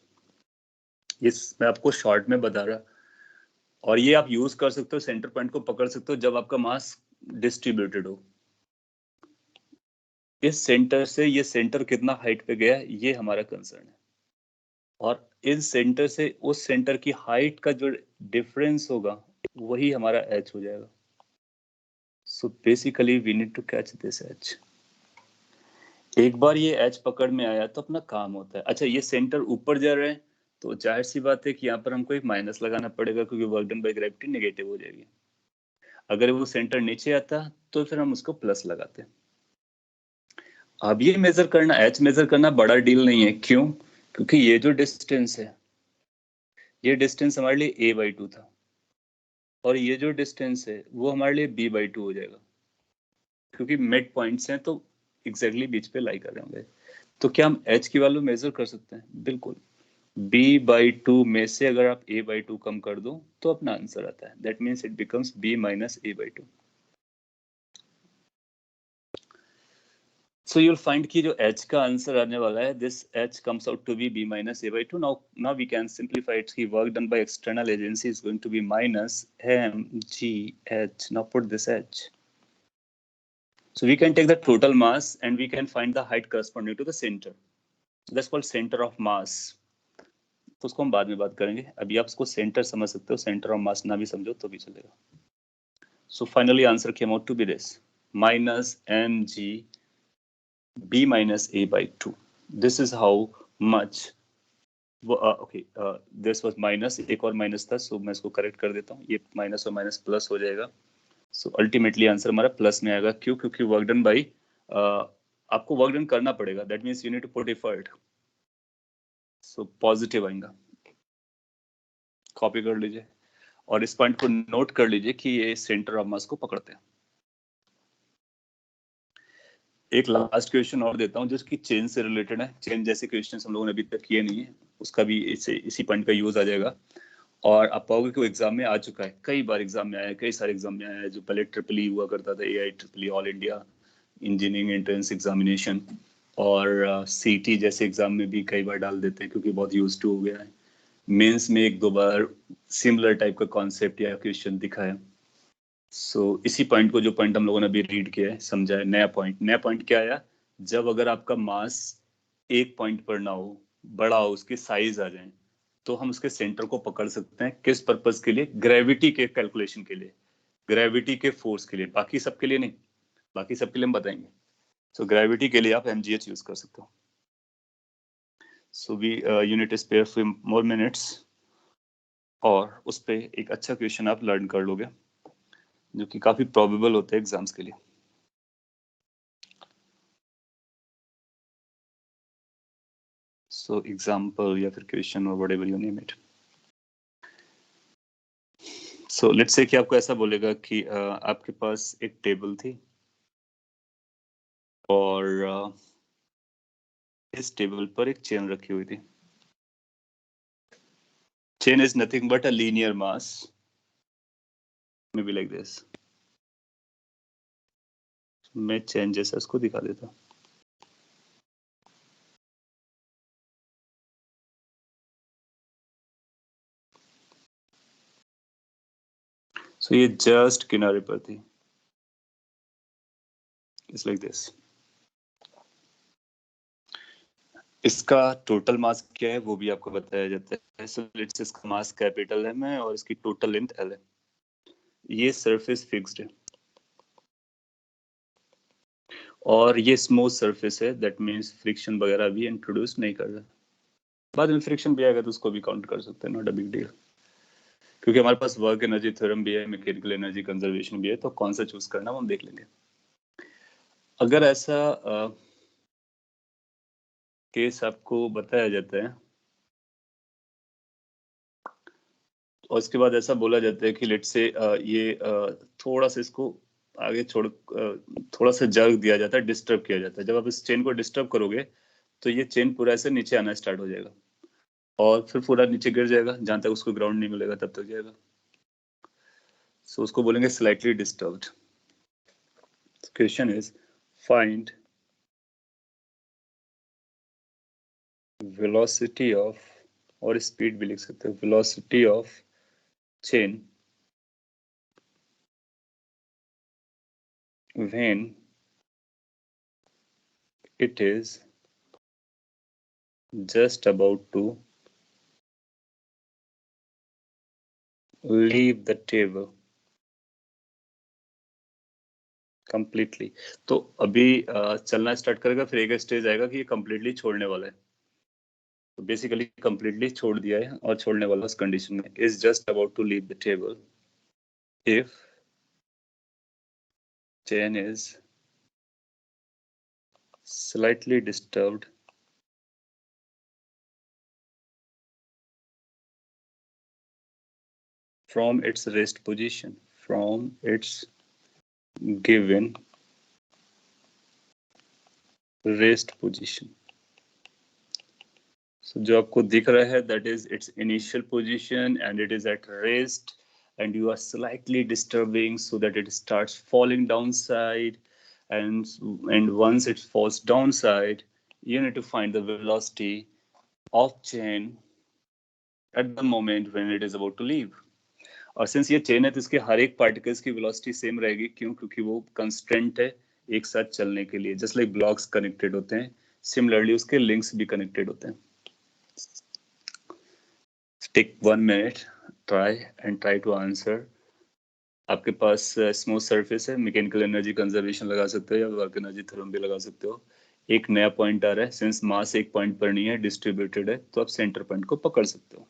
ये मैं आपको शॉर्ट में बता रहा, और ये आप यूज कर सकते हो, सेंटर पॉइंट को पकड़ सकते हो जब आपका मास डिस्ट्रीब्यूटेड हो। इस सेंटर से ये सेंटर कितना हाइट पे गया ये हमारा कंसर्न है, और इस सेंटर से उस सेंटर की हाइट का जो डिफरेंस होगा वही हमारा एच हो जाएगा। So basically we need to catch this h. एक बार ये एच पकड़ में आया तो अपना काम होता है। अच्छा, ये सेंटर ऊपर जा रहे हैं तो जाहिर सी बात है कि यहाँ पर हमको एक माइनस लगाना पड़ेगा क्योंकि work done by gravity negative हो जाएगी। अगर वो सेंटर नीचे आता तो फिर हम उसको प्लस लगाते हैं। अब ये मेजर करना, एच मेजर करना बड़ा डील नहीं है। क्यों? क्योंकि ये जो डिस्टेंस है, ये डिस्टेंस हमारे लिए a/2 था, और ये जो डिस्टेंस है वो हमारे लिए b/2 हो जाएगा, क्योंकि मिड पॉइंट्स हैं तो एग्जैक्टली बीच पे लाई कर रहे होंगे। तो क्या हम h की वैल्यू मेजर कर सकते हैं? बिल्कुल। b/2 में से अगर आप a/2 कम कर दो तो अपना आंसर आता है, that means it becomes b - a/2। So you'll find कि जो h का आंसर आने वाला है, this h comes out to be b - a/2. Now we can simplify it. कि work done by external agency is going to be minus mgh. Now put this h. So we can take the total mass and we can find the height corresponding to the center. That's called center of mass. तो उसको हम बाद में बात करेंगे. अभी आप इसको सेंटर समझ सकते हो, सेंटर ऑफ मास ना भी समझो तो भी चलेगा. So finally answer came out to be this, minus mg b minus a by 2. This is how much okay, this was minus, एक और माइनस था, so मैं इसको करेक्ट कर देता हूँ. ये माइनस और माइनस प्लस हो जाएगा. So ultimately आंसर हमारा प्लस में आएगा. क्यों? क्योंकि वर्क डन बाई, आपको वर्क डन करना पड़ेगा. That means you need to put effort. So positive आएगा. कॉपी कर लीजिए और इस पॉइंट को नोट कर लीजिए कि ये सेंटर ऑफ मास को पकड़ते हैं. एक लास्ट क्वेश्चन और देता हूं जो कि चेन से रिलेटेड है. चेन जैसे क्वेश्चंस हम लोगों ने अभी तक किए नहीं है, उसका भी इसी पॉइंट का यूज आ जाएगा. और आप पाओगे कि वो एग्जाम में आ चुका है, कई बार एग्जाम में आया है, कई सारे एग्जाम में आया है. जो पहले ट्रिपल ई हुआ करता था, AIEEE all India engineering entrance examination, और सीटी जैसे एग्जाम में भी कई बार डाल देते हैं क्योंकि बहुत यूज टू हो गया है. मेंस में एक दो बार सिमिलर टाइप का कॉन्सेप्ट या क्वेश्चन दिखा है. सो इसी पॉइंट को, जो पॉइंट हम लोगों ने अभी रीड किया है, समझा है. नया पॉइंट क्या आया? जब अगर आपका मास एक पॉइंट पर ना हो, बड़ा हो, उसके साइज आ जाए, तो हम उसके सेंटर को पकड़ सकते हैं. किस पर्पस के लिए? ग्रेविटी के कैलकुलेशन के लिए, ग्रेविटी के फोर्स के लिए. बाकी सबके लिए नहीं, बाकी सबके लिए हम बताएंगे. सो ग्रेविटी के लिए आप MGH यूज कर सकते हो. So we unit spare four more minutes, और उस पे एक अच्छा क्वेश्चन आप लर्न कर लोगे जो कि काफी प्रोबेबल होते हैं एग्जाम्स के लिए. सो एग्जाम्पल या फिर क्वेश्चन और whatever you name it. So let's say कि आपको ऐसा बोलेगा कि आपके पास एक टेबल थी और इस टेबल पर एक चेन रखी हुई थी. Chain is nothing but a linear mass, maybe like this. मैं चेन जैसा इसको दिखा देता हूं. सो ये जस्ट किनारे पर थी. It's like this. इसका टोटल मास क्या है वो भी आपको बताया जाता है. सो लेट्स, इसका मास कैपिटल M है और इसकी टोटल लेंथ L है. ये सरफेस फिक्स्ड है और ये स्मूथ सरफेस है. दैट मींस फ्रिक्शन वगैरह भी इंट्रोड्यूस नहीं कर रहा. बाद में फ्रिक्शन भी आएगा तो उसको भी काउंट कर सकते हैं, नॉट अ बिग डील. क्योंकि हमारे पास वर्क एनर्जी थ्योरम भी है, मैकेनिकल एनर्जी कंजर्वेशन भी है, तो कौन सा चूज करना वो हम देख लेंगे. अगर ऐसा केस आपको बताया जाता है और उसके बाद ऐसा बोला जाता है कि लेट्स से ये थोड़ा सा इसको आगे छोड़, थोड़ा सा जर्क दिया जाता है, डिस्टर्ब किया जाता है. जब आप इस चेन को डिस्टर्ब करोगे तो ये चेन पूरा ऐसे नीचे आना स्टार्ट हो जाएगा और फिर पूरा नीचे गिर जाएगा. जहां तक उसको ग्राउंड नहीं मिलेगा तब तक जाएगा. सो उसको बोलेंगे slightly disturbed. Question is find velocity of, और स्पीड भी लिख सकते हो, velocity of chain when it is just about to leave the table completely. तो अभी चलना स्टार्ट करेगा, फिर एक स्टेज आएगा कि ये completely छोड़ने वाला है. तो बेसिकली completely छोड़ दिया है और छोड़ने वाला उस कंडीशन में is just about to leave the table if chain is slightly disturbed from its rest position, from its given rest position. So जो आपको दिख रहा है, that is its initial position and it is at rest and you are slightly disturbing so that it starts falling downside, and once it falls downside you need to find the velocity of chain at the moment when it is about to leave. और since ये chain है तो इसके हर एक particles की velocity same रहेगी. क्यों? क्योंकि वो constant है एक साथ चलने के लिए, जस्ट लाइक ब्लॉक्स कनेक्टेड होते हैं, सिमिलरली उसके लिंक्स भी कनेक्टेड होते हैं. Take 1 minute, try to answer. आपके पास स्मूथ सरफेस है, मैकेनिकल एनर्जी कंजर्वेशन लगा सकते हो या वर्क एनर्जी थ्योरम भी लगा सकते हो. एक नया पॉइंट आ रहा है, सिंस मास एक पॉइंट पर नहीं है, डिस्ट्रीब्यूटेड है, तो आप सेंटर पॉइंट को पकड़ सकते हो.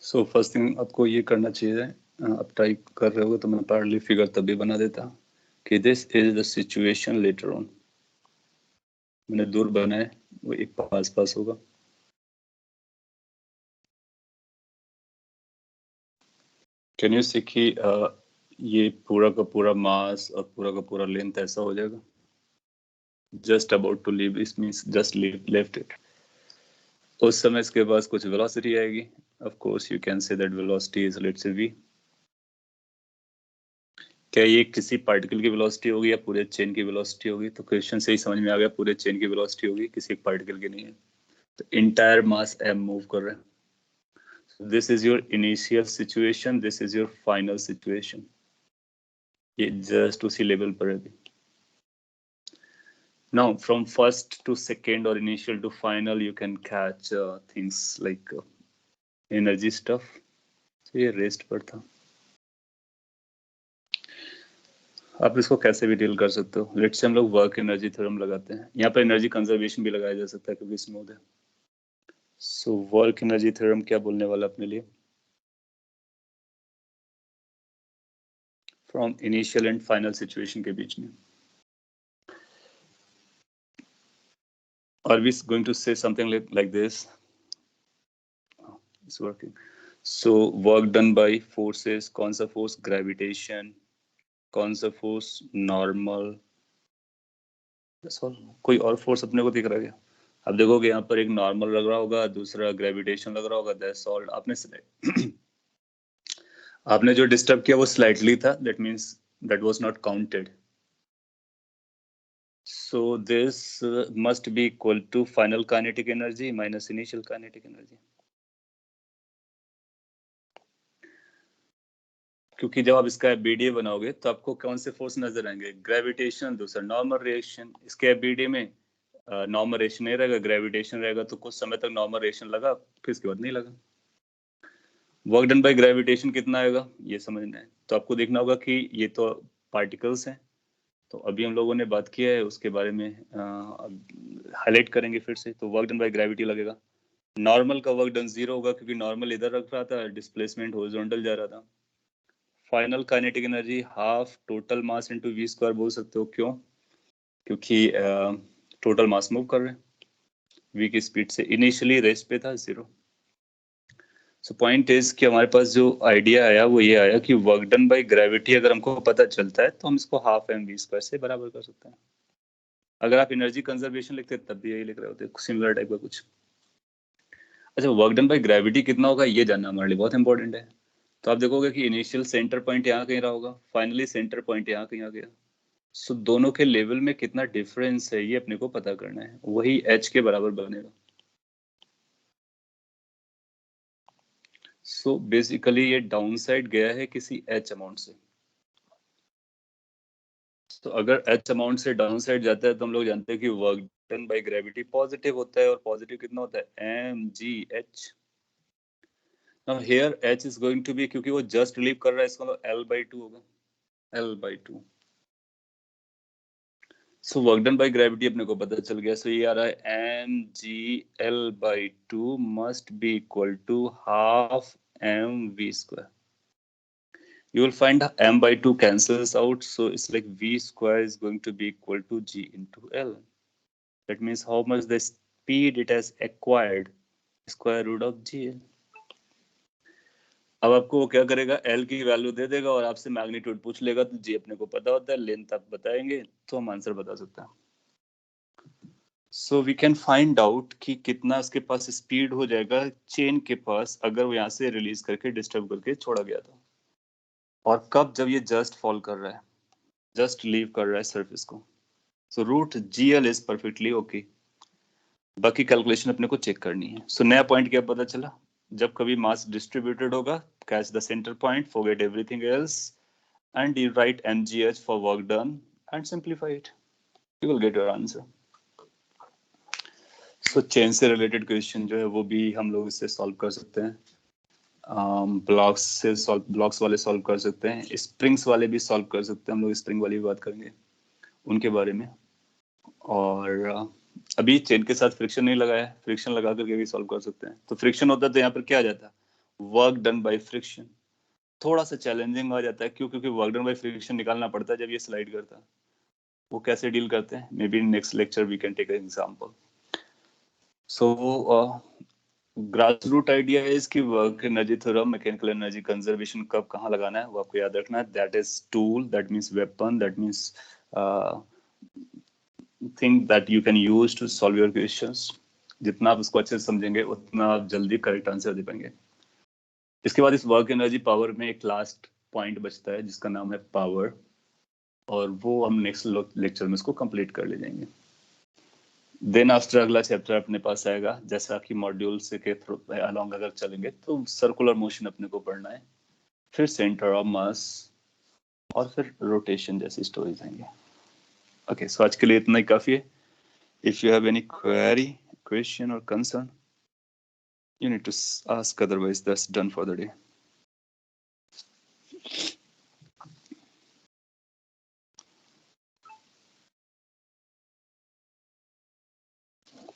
सो फर्स्ट थिंग आपको ये करना चाहिए, आप ट्राई कर रहे होगे तो मैं पार्टली फिगर तभी बना देता कि this is the situation later on. मैंने दूर बनाए, वो एक पास पास होगा. कैन यू सी कि ये पूरा का पूरा मास और पूरा का पूरा लेंथ ऐसा हो जाएगा. जस्ट अबाउट टू लीव, इस मींस जस्ट लेफ्ट इट. उस समय इसके पास कुछ वेलोसिटी आएगी. Of course you can say that velocity is let's say v. क्या ये किसी पार्टिकल की वेलोसिटी होगी या पूरे चेन की वेलोसिटी होगी? तो क्वेश्चन से ही समझ में आ गया, पूरे चेन की वेलोसिटी होगी, किसी एक पार्टिकल की नहीं है. तो इंटायर मास m मूव कर रहा है. This is your initial situation, this is your final situation. ये जस्ट उसी लेवल पर है अभी. Now, from first to second or initial to final, you can catch things like energy stuff. So ये रेस्ट पर था. आप इसको कैसे भी डील कर सकते हो. लेट्स से हम लोग वर्क एनर्जी थ्योरम लगाते हैं. यहाँ पर एनर्जी कंजर्वेशन भी लगाया जा सकता है क्योंकि स्मूथ है. सो वर्क एनर्जी थ्योरम क्या बोलने वाला अपने लिए? From initial and final situation के बीच में. Are we going to say something like this? It's working. So work done by forces. कौन सा फोर्स? ग्रेविटेशन. कौन सा फोर्स? नॉर्मल. कोई और फोर्स अपने को दिख रहा है क्या? आप देखोगे यहाँ पर एक नॉर्मल लग रहा होगा, दूसरा ग्रेविटेशन लग रहा होगा. That's all. आपने जो डिस्टर्ब किया वो स्लाइटली था, that means that was not counted. So this must be equal to final kinetic energy minus initial kinetic energy. क्योंकि जब आप इसका एबीडीए बनाओगे तो आपको कौन से फोर्स नजर आएंगे? ग्रेविटेशन, दूसरा नॉर्मल रिएक्शन. इसके एबीडीए में नॉर्मल रिएक्शन नहीं रहेगा, ग्रेविटेशन रहेगा. तो कुछ समय तक नॉर्मल रिएक्शन लगा, फिर इसके बाद नहीं लगा. वर्क डन बाय ग्रेविटेशन कितना आएगा ये समझना है. तो आपको देखना होगा कि ये तो पार्टिकल्स हैं, तो अभी हम लोगों ने बात किया है उसके बारे में, हाईलाइट करेंगे फिर से. तो वर्क डन बाय ग्रेविटी लगेगा. नॉर्मल का वर्क डन 0 होगा क्योंकि नॉर्मल इधर रख रहा था, डिस्प्लेसमेंट हॉरिजॉन्टल जा रहा था. Final kinetic energy half total mass into v square बोल सकते हो. क्यों? क्योंकि टोटल मास मूव कर रहे हैं v की स्पीड से. इनिशियली रेस्ट पे था 0. सो पॉइंट इज कि हमारे पास जो आइडिया आया वो ये आया कि वर्क डन बाय ग्रेविटी अगर हमको पता चलता है तो हम इसको हाफ एम वी स्क्वायर से बराबर कर सकते हैं. अगर आप एनर्जी कंजर्वेशन लिखते तब भी यही लिख रहे होते, सिमिलर टाइप का कुछ. अच्छा, वर्क डन बाय ग्रेविटी कितना होगा ये जानना हमारे लिए बहुत इंपॉर्टेंट है. तो आप देखोगे कि इनिशियल सेंटर पॉइंट यहाँ कहीं रहा होगा, फाइनली सेंटर पॉइंट यहाँ कहीं आ गया. सो दोनों के लेवल में कितना डिफरेंस है ये अपने को पता करना है, वही h के बराबर बनेगा. सो बेसिकली ये डाउन साइड गया है किसी h अमाउंट से. तो अगर h अमाउंट से डाउन साइड जाता है तो हम लोग जानते हैं कि work done by gravity positive होता है. और पॉजिटिव कितना होता है? mgh. Now here h is going to be, क्योंकि वो जस्ट रिलीव कर रहा है, इसका मतलब l/2 होगा. l/2. So work done by gravity अपने को पता चल गया. सो ये आ रहा है mgl/2 must be equal to half mv square. You will find m/2 cancels out, so it's like v square is going to be equal to g into l. That means how much the speed it has acquired, square root of gl. अब आपको वो क्या करेगा, एल की वैल्यू दे देगा और आपसे मैग्नीट्यूड पूछ लेगा, तो जी अपने को पता होता है, लेंथ आप बताएंगे तो हम आंसर बता सकते हैं। So we can find out कि कितना उसके पास स्पीड हो जाएगा चेन के पास अगर वो यहाँ से रिलीज करके डिस्टर्ब करके छोड़ा गया था, और कब, जब ये जस्ट फॉल कर रहा है, जस्ट लीव कर रहा है सरफेस को। So root g l is perfectly okay. बाकी कैलकुलेशन अपने को चेक करनी है। सो नया पॉइंट क्या पता चला, जब कभी मास डिस्ट्रीब्यूटेड होगा, catch the centre point, forget everything else, and you write mgh for work done and simplify it, you will get your answer. So chain से रिलेटेड क्वेश्चन जो है वो भी हम लोग इससे सॉल्व कर सकते हैं, ब्लॉक्स से सॉल्व, ब्लॉक्स वाले सॉल्व कर सकते हैं, स्प्रिंग्स वाले भी सॉल्व कर सकते हैं, हम लोग स्प्रिंग वाली भी बात करेंगे उनके बारे में। और अभी चेन के साथ फ्रिक्शन नहीं लगाया है, फ्रिक्शन लगा करके भी सॉल्व कर सकते हैं। तो फ्रिक्शन होता है तो यहाँ पर क्या आ जाता है, वर्क डन बाय फ्रिक्शन। थोड़ा सा चैलेंजिंग आ जाता है, क्यों, क्योंकि वर्क डन बाय फ्रिक्शन निकालना पड़ता है जब ये स्लाइड करता है। वो कैसे डील करते हैं, maybe next lecture we can take an example. So grass root idea is कि work energy theorem, mechanical energy conservation कब कहाँ लगाना है वो आपको याद रखना है। That is tool, that means weapon, that means thing that you can use to solve your questions. जितना आप उसको अच्छे से समझेंगे उतना आप जल्दी करेक्ट आंसर दे पाएंगे। इसके बाद इस वर्क एनर्जी पावर में एक लास्ट पॉइंट बचता है जिसका नाम है पावर, और वो हम नेक्स्ट लेक्चर में इसको कंप्लीट कर ले जाएंगे। देन आफ्टर अगला चैप्टर अपने पास आएगा, जैसा कि मॉड्यूल से के थ्रू अलोंग अगर चलेंगे तो सर्कुलर मोशन अपने को पढ़ना है, फिर सेंटर ऑफ मास, और फिर रोटेशन जैसी स्टोरीज आएंगे। ओके, सो आज के लिए इतना ही काफी है। If you have any query, question और concern, you need to ask, otherwise that's done for the day.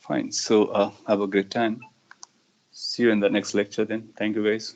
Fine, so have a great time. See you in the next lecture then. Thank you guys.